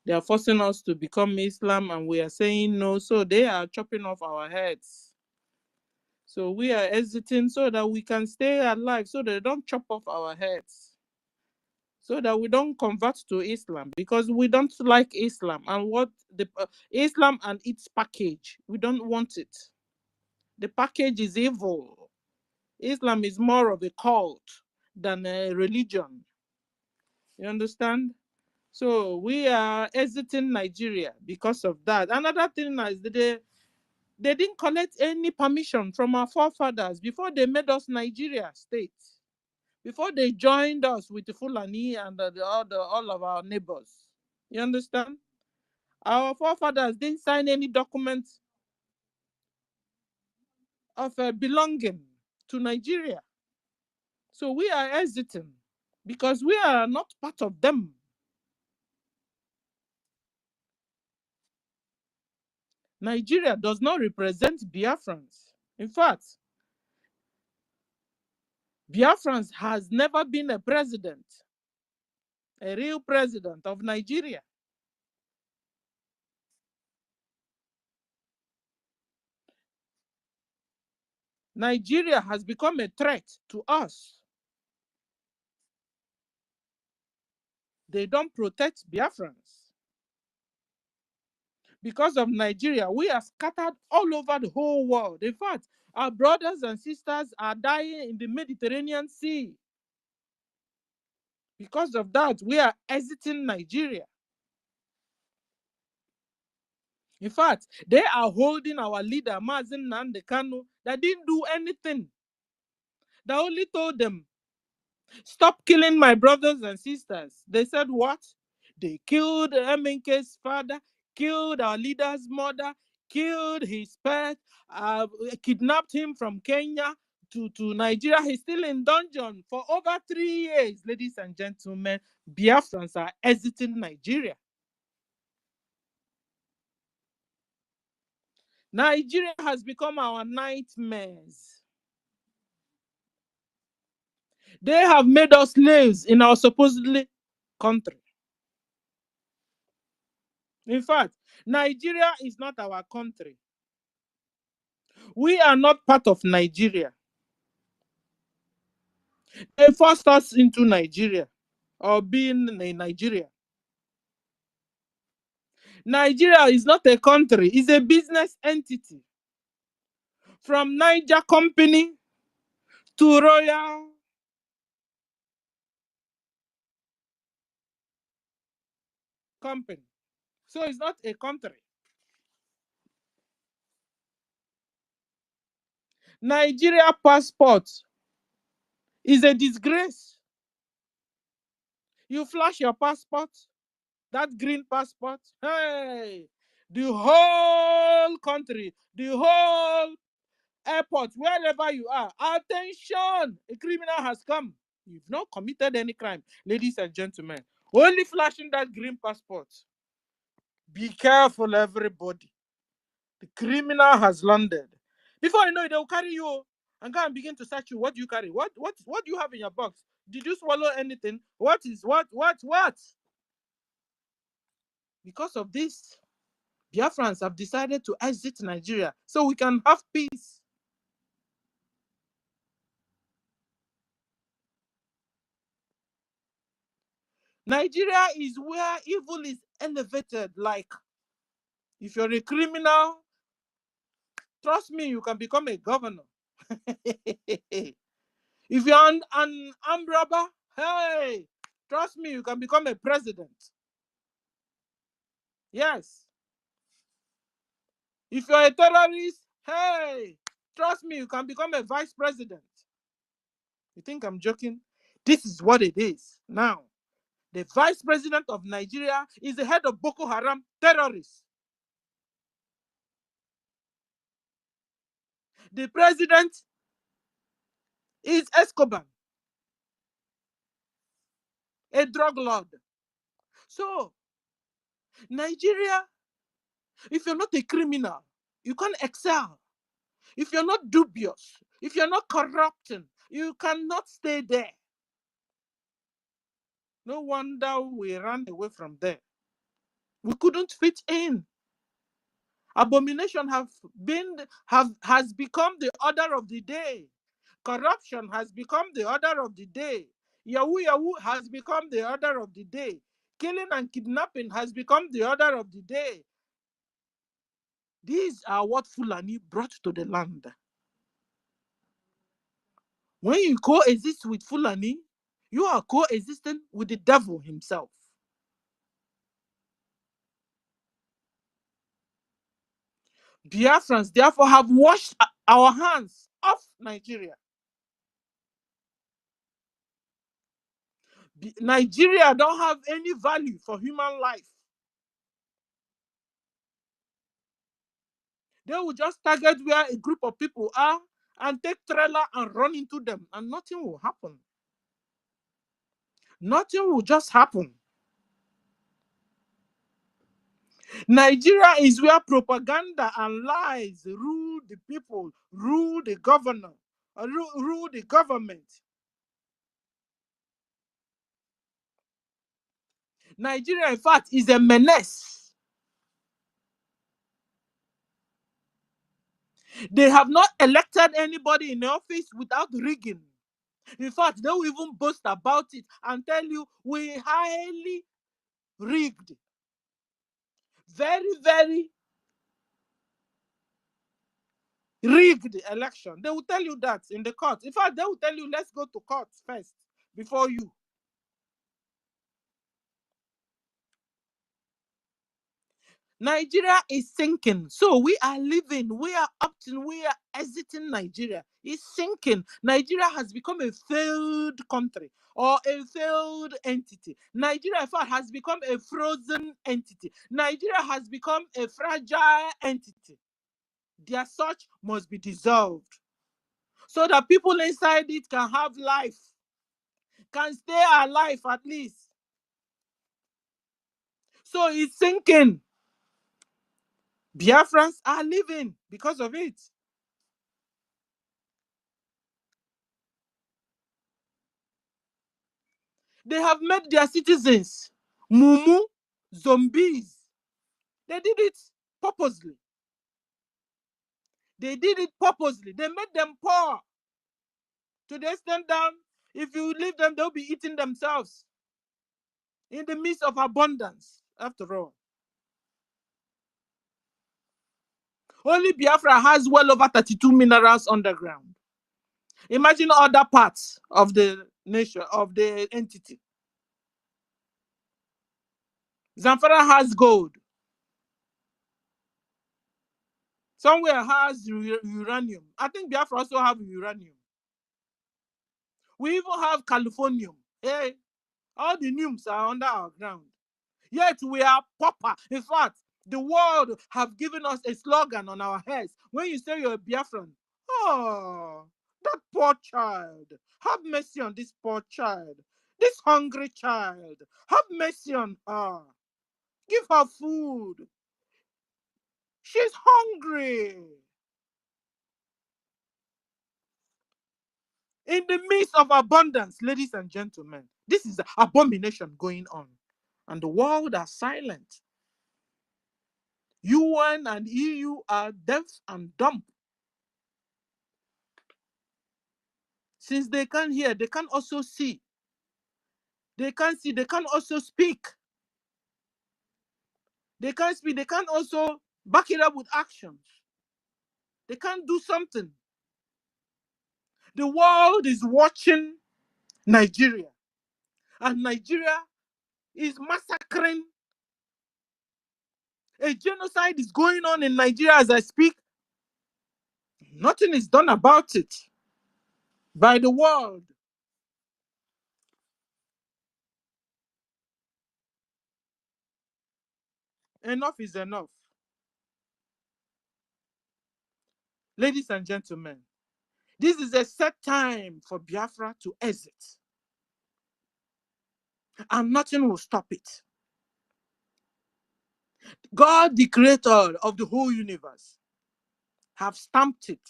They are forcing us to become Islam and we are saying no, so they are chopping off our heads. So we are exiting so that we can stay alive, so they don't chop off our heads. So that we don't convert to Islam, because we don't like Islam and what the Islam and its package. We don't want it. The package is evil. Islam is more of a cult than a religion. You understand? So we are exiting Nigeria because of that. Another thing is that they didn't collect any permission from our forefathers before they made us Nigeria state. Before they joined us with the Fulani and all of our neighbors. You understand? Our forefathers didn't sign any document of belonging to Nigeria. So we are exiting because we are not part of them. Nigeria does not represent Biafrans. In fact, Biafrans has never been a president, a real president of Nigeria. Nigeria has become a threat to us. They don't protect Biafrans. Because of Nigeria, we are scattered all over the whole world. In fact, our brothers and sisters are dying in the Mediterranean Sea. Because of that, we are exiting Nigeria. In fact, they are holding our leader, Mazen Nnamdi Kanu, that didn't do anything. that only told them, stop killing my brothers and sisters. They said what? They killed MNK's father, killed our leader's mother, killed his pet, kidnapped him from Kenya to Nigeria. He's still in dungeon for over 3 years. Ladies and gentlemen, Biafrans are exiting Nigeria. Nigeria has become our nightmares. They have made us slaves in our supposedly country. In fact, Nigeria is not our country. We are not part of Nigeria. They forced us into Nigeria or being in Nigeria. Nigeria is not a country, it's a business entity. From Niger Company to Royal Company. So it's not a country. Nigeria passport is a disgrace. You flash your passport, that green passport, hey, the whole country, the whole airport, wherever you are, attention, a criminal has come. You've not committed any crime, ladies and gentlemen. Only flashing that green passport. Be careful, everybody. The criminal has landed. Before you know it, they will carry you and go and begin to search you. What do you carry? What do you have in your box? Did you swallow anything? What? Because of this, Biafrans have decided to exit Nigeria so we can have peace. Nigeria is where evil is elevated. Like, if you're a criminal, trust me, you can become a governor. If you're an armed robber, hey, trust me, you can become a president. Yes. If you're a terrorist, hey, trust me, you can become a vice president. You think I'm joking? This is what it is now. The vice president of Nigeria is the head of Boko Haram terrorists. The president is Escobar, a drug lord. So, Nigeria, if you're not a criminal, you can't excel. If you're not dubious, if you're not corrupting, you cannot stay there. No wonder we ran away from there. We couldn't fit in. Abomination has become the order of the day. Corruption has become the order of the day. Yahoo has become the order of the day. Killing and kidnapping has become the order of the day. These are what Fulani brought to the land. When you coexist with Fulani, you are coexisting with the devil himself. Biafrans therefore have washed our hands off Nigeria. Nigeria don't have any value for human life. They will just target where a group of people are and take trailer and run into them, and nothing will happen. Nothing will just happen. Nigeria is where propaganda and lies rule the people, rule the governor, rule the government. Nigeria, in fact, is a menace. They have not elected anybody in office without rigging. In fact, they will even boast about it and tell you we highly rigged. Very, very rigged election. They will tell you that in the court. In fact, they will tell you, let's go to court first before you. Nigeria is sinking. So we are leaving. We are opting. We are exiting Nigeria. It's sinking. Nigeria has become a failed country or a failed entity. Nigeria, in fact, has become a frozen entity. Nigeria has become a fragile entity. Their such must be dissolved so that people inside it can have life, can stay alive at least. So it's sinking. Biafrans are living because of it. They have made their citizens mumu, zombies. They did it purposely. They did it purposely. They made them poor to the extent that if you leave them, they'll be eating themselves in the midst of abundance, after all. Only Biafra has well over 32 minerals underground. Imagine other parts of the nation, of the entity. Zamfara has gold. Somewhere has uranium. I think Biafra also have uranium. We even have Californium. Hey, all the names are under our ground. Yet we are pauper. In fact, the world have given us a slogan on our heads. When you say you're a Biafran, oh, that poor child. Have mercy on this poor child. This hungry child. Have mercy on her. Give her food. She's hungry. In the midst of abundance, ladies and gentlemen, this is the abomination going on. And the world are silent. UN and EU are deaf and dumb. Since they can't hear, they can also see. They can't see, they can also speak. They can't speak, they can also back it up with actions. They can't do something. The world is watching Nigeria. And Nigeria is massacring. A genocide is going on in Nigeria as I speak. Nothing is done about it by the world. Enough is enough. Ladies and gentlemen, this is a set time for Biafra to exit. And nothing will stop it. God, the creator of the whole universe, have stamped it.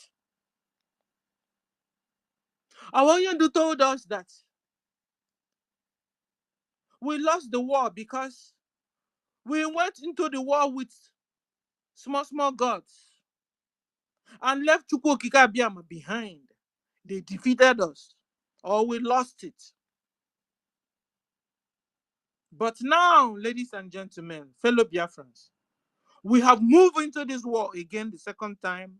Our Yondu told us that we lost the war because we went into the war with small gods and left Chukwokika Biama behind. They defeated us, or we lost it. But now, ladies and gentlemen, fellow Biafrans, we have moved into this war again the second time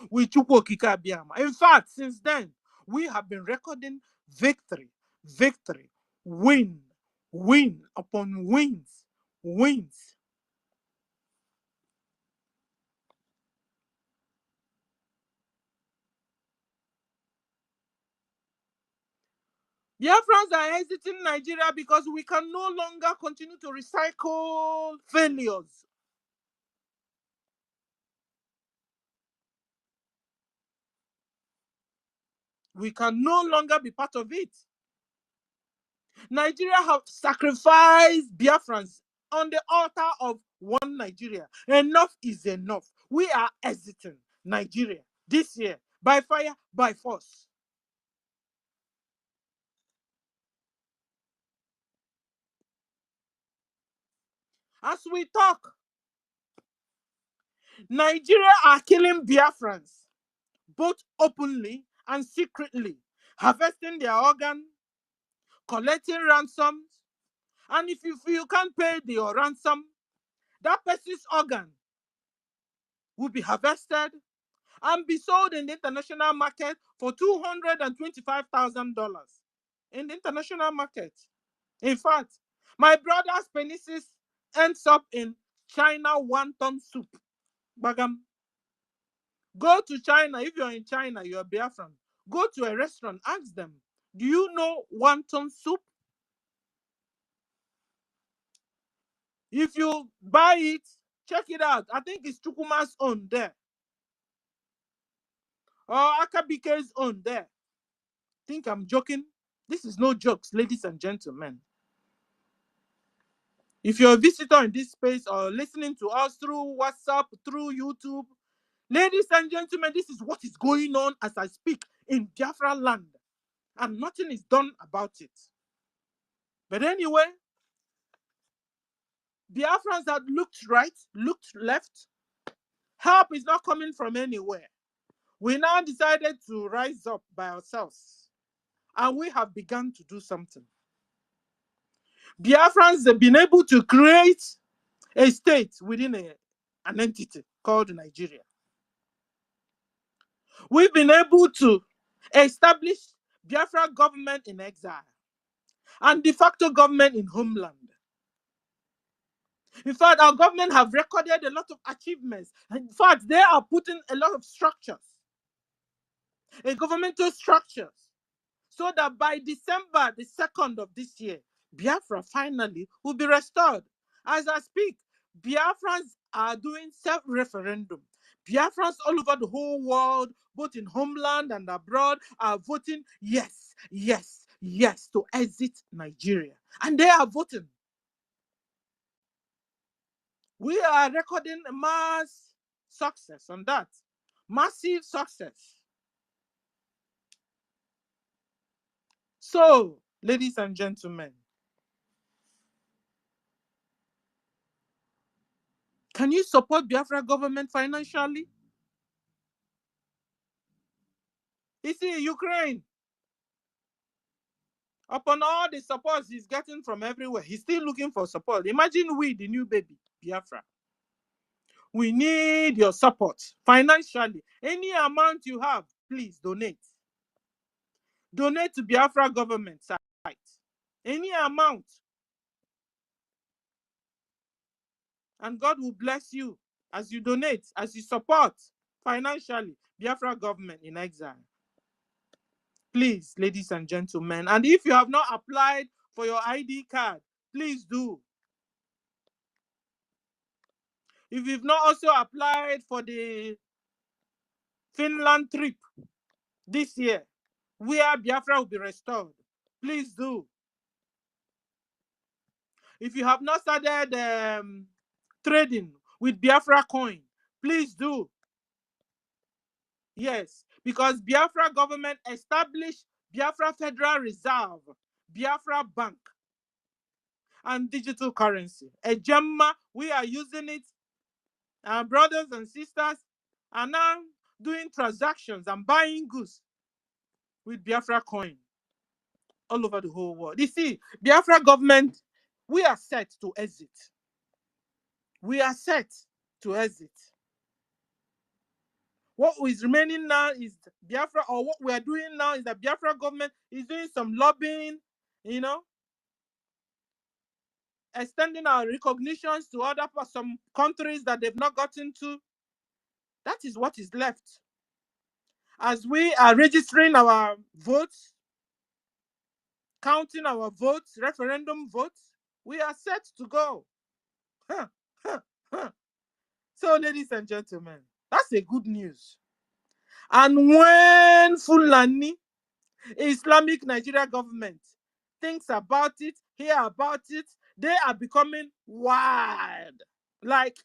with Chukwokika Biama. In fact, since then, we have been recording victory, win upon wins. Biafrans are exiting Nigeria because we can no longer continue to recycle failures. We can no longer be part of it. Nigeria have sacrificed Biafrans on the altar of one Nigeria. Enough is enough. We are exiting Nigeria this year by fire, by force. As we talk, Nigeria are killing Biafrans, both openly and secretly, harvesting their organ, collecting ransoms, and if you can't pay your ransom, that person's organ will be harvested and be sold in the international market for $225,000 in the international market. In fact, my brother's penises ends up in China wonton soup. Bagam. Go to China. If you're in China, you're Biafran. Go to a restaurant, ask them, do you know wonton soup? If you buy it, check it out. I think it's Chukuma's own there. Or Akabike's own there. Think I'm joking? This is no jokes, ladies and gentlemen. If you're a visitor in this space or listening to us through WhatsApp, through YouTube, ladies and gentlemen, this is what is going on as I speak in Biafra land. And nothing is done about it. But anyway, Biafrans that looked right, looked left, help is not coming from anywhere. We now decided to rise up by ourselves. And we have begun to do something. Biafrans have been able to create a state within an entity called Nigeria. We've been able to establish Biafra government in exile and de facto government in homeland. In fact, our government have recorded a lot of achievements. In fact, they are putting a lot of structures, governmental structures, so that by December the 2nd of this year, Biafra finally will be restored. As I speak, Biafrans are doing self-referendum. Biafrans all over the whole world, both in homeland and abroad, are voting yes, yes, yes to exit Nigeria. And they are voting. We are recording mass success on that. Massive success. So, ladies and gentlemen, can you support Biafra government financially? You see, Ukraine, upon all the support he's getting from everywhere, he's still looking for support. Imagine we, the new baby, Biafra. We need your support financially. Any amount you have, please donate. Donate to Biafra government site. Any amount. And God will bless you as you donate, as you support financially Biafra government in exile. Please, ladies and gentlemen, and if you have not applied for your ID card, please do. If you've not also applied for the Finland trip this year, where Biafra will be restored, please do. If you have not started trading with Biafracoin, please do. Yes, because Biafra government established Biafra Federal Reserve, Biafra Bank, and digital currency. A Gemma, we are using it. Our brothers and sisters are now doing transactions and buying goods with Biafra coin all over the whole world. You see, Biafra government, we are set to exit. We are set to exit. What is remaining now is Biafra, or what we are doing now is that Biafra government is doing some lobbying, extending our recognitions to some countries that they've not gotten to. That is what is left. As we are registering our votes, counting our votes, referendum votes, we are set to go. So, ladies and gentlemen, that's a good news. And when Fulani, Islamic Nigeria government, thinks about it, hear about it, they are becoming wild. Like,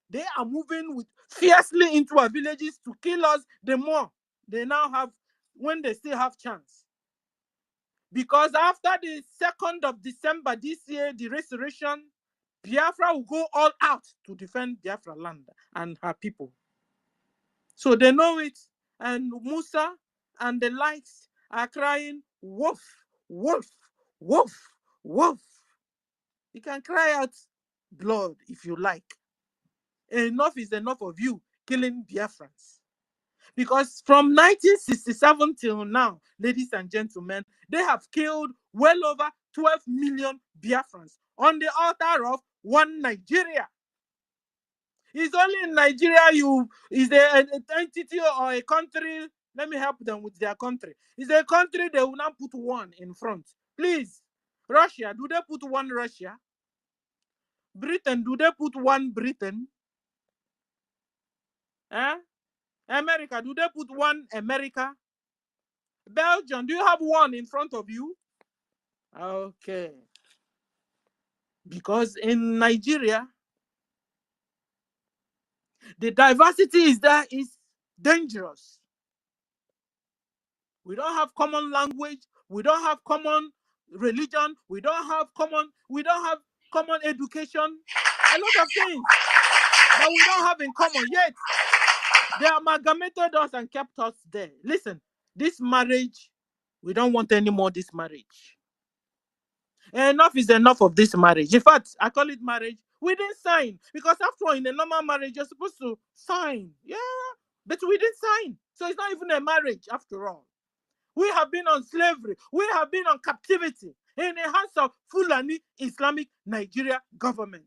they are moving fiercely into our villages to kill us the more they now have, when they still have chance. Because after the 2nd of December this year, the restoration, Biafra will go all out to defend Biafra land and her people. So they know it. And Musa and the likes are crying, wolf, wolf, wolf, wolf. You can cry out blood if you like. Enough is enough of you killing Biafrans. Because from 1967 till now, ladies and gentlemen, they have killed well over 12 million Biafrans on the altar of one Nigeria. It's only in Nigeria is there an entity or a country. Let me help them with their country. Is there a country they will not put one in front? Please. Russia, do they put one Russia? Britain, do they put one Britain? America, do they put one America? Belgium, do you have one in front of you? Okay. Because in Nigeria, the diversity is dangerous. We don't have common language. We don't have common religion. We don't have common education. A lot of things that we don't have in common. Yet they amalgamated us and kept us there. Listen, this marriage, we don't want any more this marriage. Enough is enough of this marriage. In fact, I call it marriage. We didn't sign. Because after all, in a normal marriage, you're supposed to sign. Yeah. But we didn't sign. So it's not even a marriage after all. We have been on slavery. We have been on captivity in the hands of Fulani Islamic Nigeria government.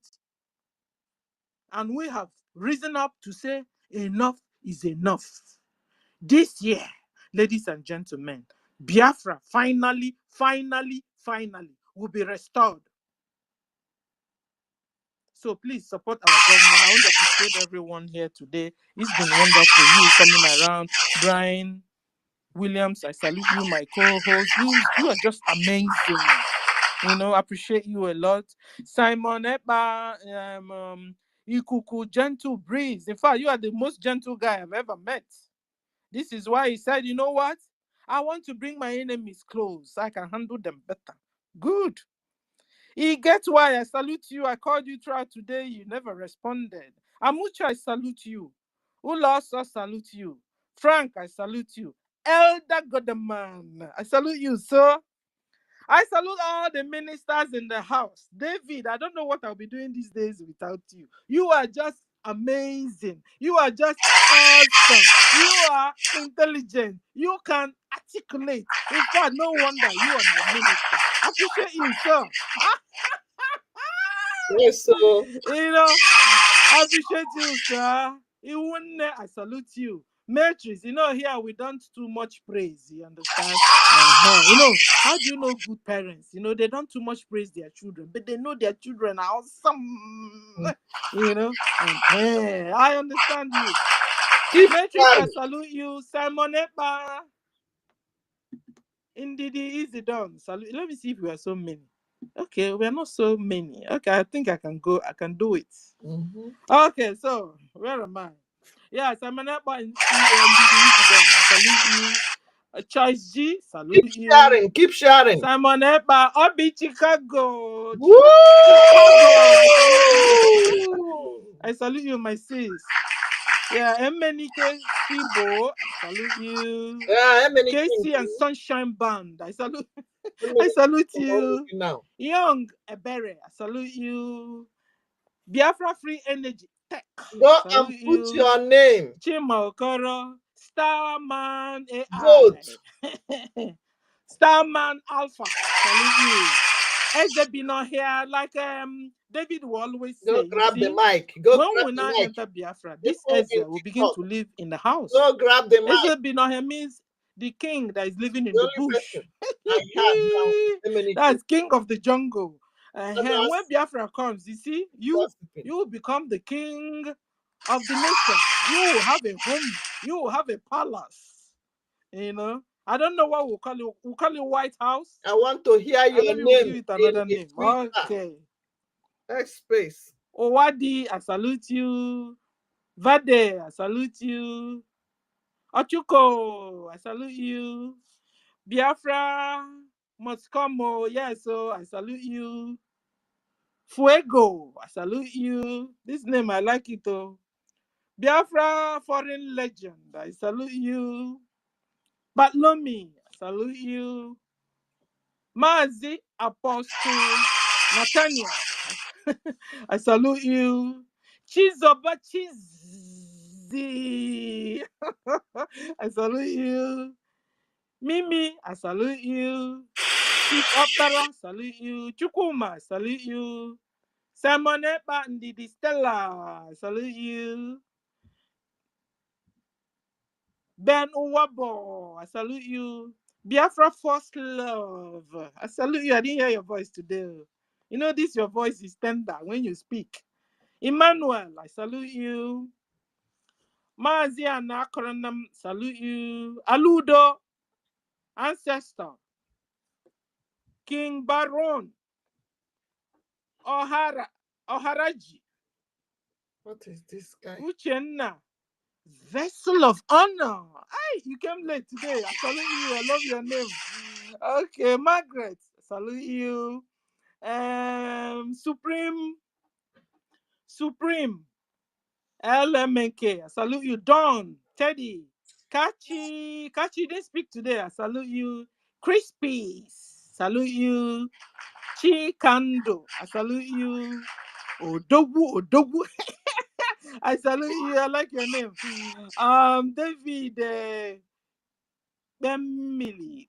And we have risen up to say enough is enough. This year, ladies and gentlemen, Biafra finally will be restored. So please support our government. I want to appreciate everyone here today. It's been wonderful. You coming around, Brian Williams, I salute you, my co-host. You are just amazing. Appreciate you a lot. Simon Eba, Ikuku, gentle breeze. In fact, you are the most gentle guy I've ever met. This is why he said, you know what? I want to bring my enemies close so I can handle them better. Good. He gets why I salute you. I called you throughout today. You never responded. Amucha, I salute you. Ula also salute you. Frank, I salute you. Elder Godeman, I salute you, sir. I salute all the ministers in the house. David, I don't know what I'll be doing these days without you. You are just amazing. You are just awesome. You are intelligent. You can articulate. In fact, no wonder you are my minister. I appreciate you, sir. Yes, so I appreciate you, sir. I salute you. Matrix, here we don't too much praise, you understand? How do you know good parents? They don't too much praise their children, but they know their children are awesome. I understand you. Matrix, I salute you. Simon Eba. Indeed, easy done. Salute. Let me see if we are so many. Okay, we are not so many. Okay, I think I can go. I can do it. Mm-hmm. Okay, so where am I? Yeah, Simon Eba in easy done. I salute you. Choice G, salute you. Keep sharing. Simon Eba, Obi Chicago. Woo! Chicago, I salute you. I salute you, my sis. Yeah, Emenike Shibo, I salute you. Yeah, Casey and Sunshine Band, I salute you. Now. Young Ebere, I salute you. Biafra Free Energy Tech, Go salute and put you. your name. Chima Okoro, Starman AI. Vote. Starman Alpha, salute you. Eze be not here, like David will always say. Go grab the mic. When we now enter Biafra, this Eze will begin to live in the house. Go grab the mic. Eze be not here means the king that is living in the bush. That's king of the jungle. When Biafra comes, you see, you will become the king of the nation. You will have a home. You will have a palace. I don't know what we'll call it. We'll call it White House. I want to hear your name. We'll give it another name. Okay. X space. Owadi, I salute you. Vade, I salute you. Ochuko, I salute you. Biafra must come. Yes, so I salute you. Fuego, I salute you. This name, I like it. Biafra foreign legend, I salute you. Batlomi, I salute you. Mazi Apostle Nathaniel, I salute you. Chizoba Chizi, I salute you. Mimi, I salute you. Chief Opera, salute you. Chukuma, salute you. Simon Epa Ndidi Stella, I salute you. Ben Uwabo, I salute you. Biafra First Love, I salute you. I didn't hear your voice today. You know this, your voice is tender when you speak. Emmanuel, I salute you. Mazi Anakronam, salute you. Aludo, Ancestor. King Baron. Oharaji. What is this guy? Uchenna. Vessel of honor. Hey, you came late today. I salute you. I love your name. Okay, Margaret. I salute you. Supreme. LMNK. I salute you. Don. Teddy. Kachi didn't speak today. I salute you. Crispy. Salute you. Chikando. I salute you. Odogu. I salute you. I like your name. David Bemili.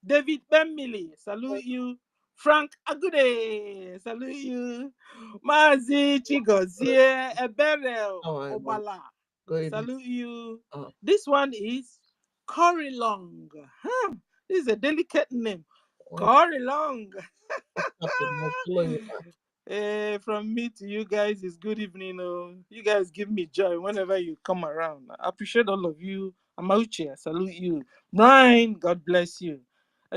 David Bemili. Salute you. Frank Agude. Salute you. Mazi Chigozie Eberel Obala. Salute you. This one is Cory Long. This is a delicate name. Cory Long. From me to you guys is good evening. You guys give me joy whenever you come around. I appreciate all of you. Amauchi, I salute you. Brian, God bless you.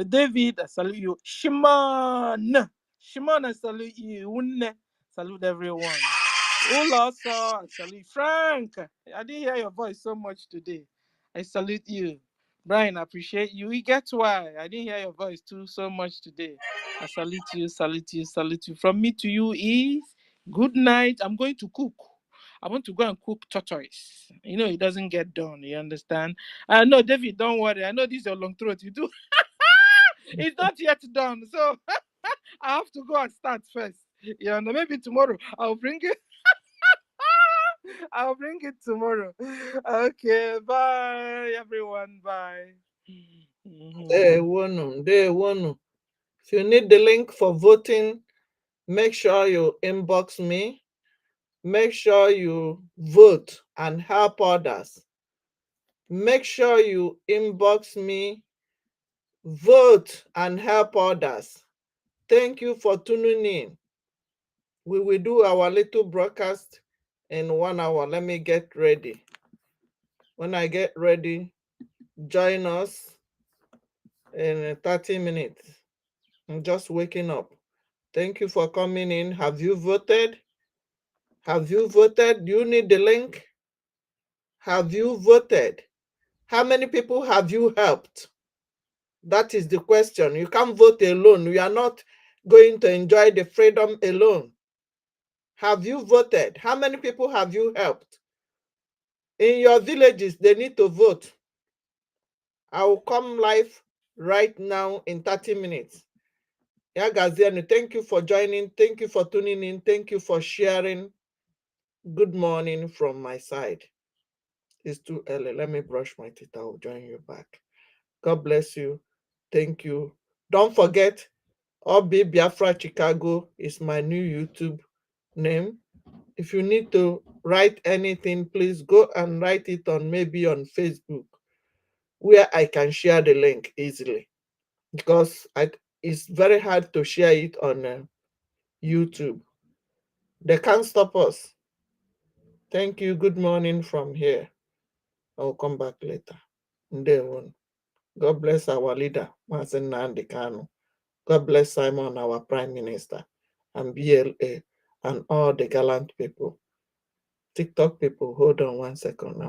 David, I salute you. Shimon, I salute you. Unne, salute everyone. Also, I salute Frank. I didn't hear your voice so much today. I salute you. Brian, I appreciate you. You get why I didn't hear your voice too so much today. I salute you. From me to you is good night. I'm going to cook. I want to go and cook tortoise. You know, it doesn't get done. You understand? No, David, don't worry. I know this is your long throat. You do. It's not yet done. So I have to go and start first. You know, maybe tomorrow I'll bring it. I'll bring it tomorrow. Okay, bye, everyone. Bye. Day one. If you need the link for voting, make sure you inbox me. Make sure you vote and help others. Make sure you inbox me, vote and help others. Thank you for tuning in. We will do our little broadcast in 1 hour. Let me get ready. When I get ready, join us in 30 minutes. I'm just waking up. Thank you for coming in. Have you voted? Have you voted? Do you need the link? Have you voted? How many people have you helped? That is the question. You can't vote alone. We are not going to enjoy the freedom alone. Have you voted? How many people have you helped? In your villages, they need to vote. I will come live right now in 30 minutes. Yagazianu, thank you for joining. Thank you for tuning in. Thank you for sharing. Good morning from my side. It's too early. Let me brush my teeth. I will join you back. God bless you. Thank you. Don't forget, Obi Biafra Chicago is my new YouTube name. If you need to write anything, please go and write it on maybe on Facebook, where I can share the link easily, because it's very hard to share it on YouTube. They can't stop us. Thank you. Good morning from here. I'll come back later. God bless our leader, Mazen Nandi Kanu. God bless Simon, our Prime Minister, and BLA, and all the gallant people. TikTok people, hold on 1 second now.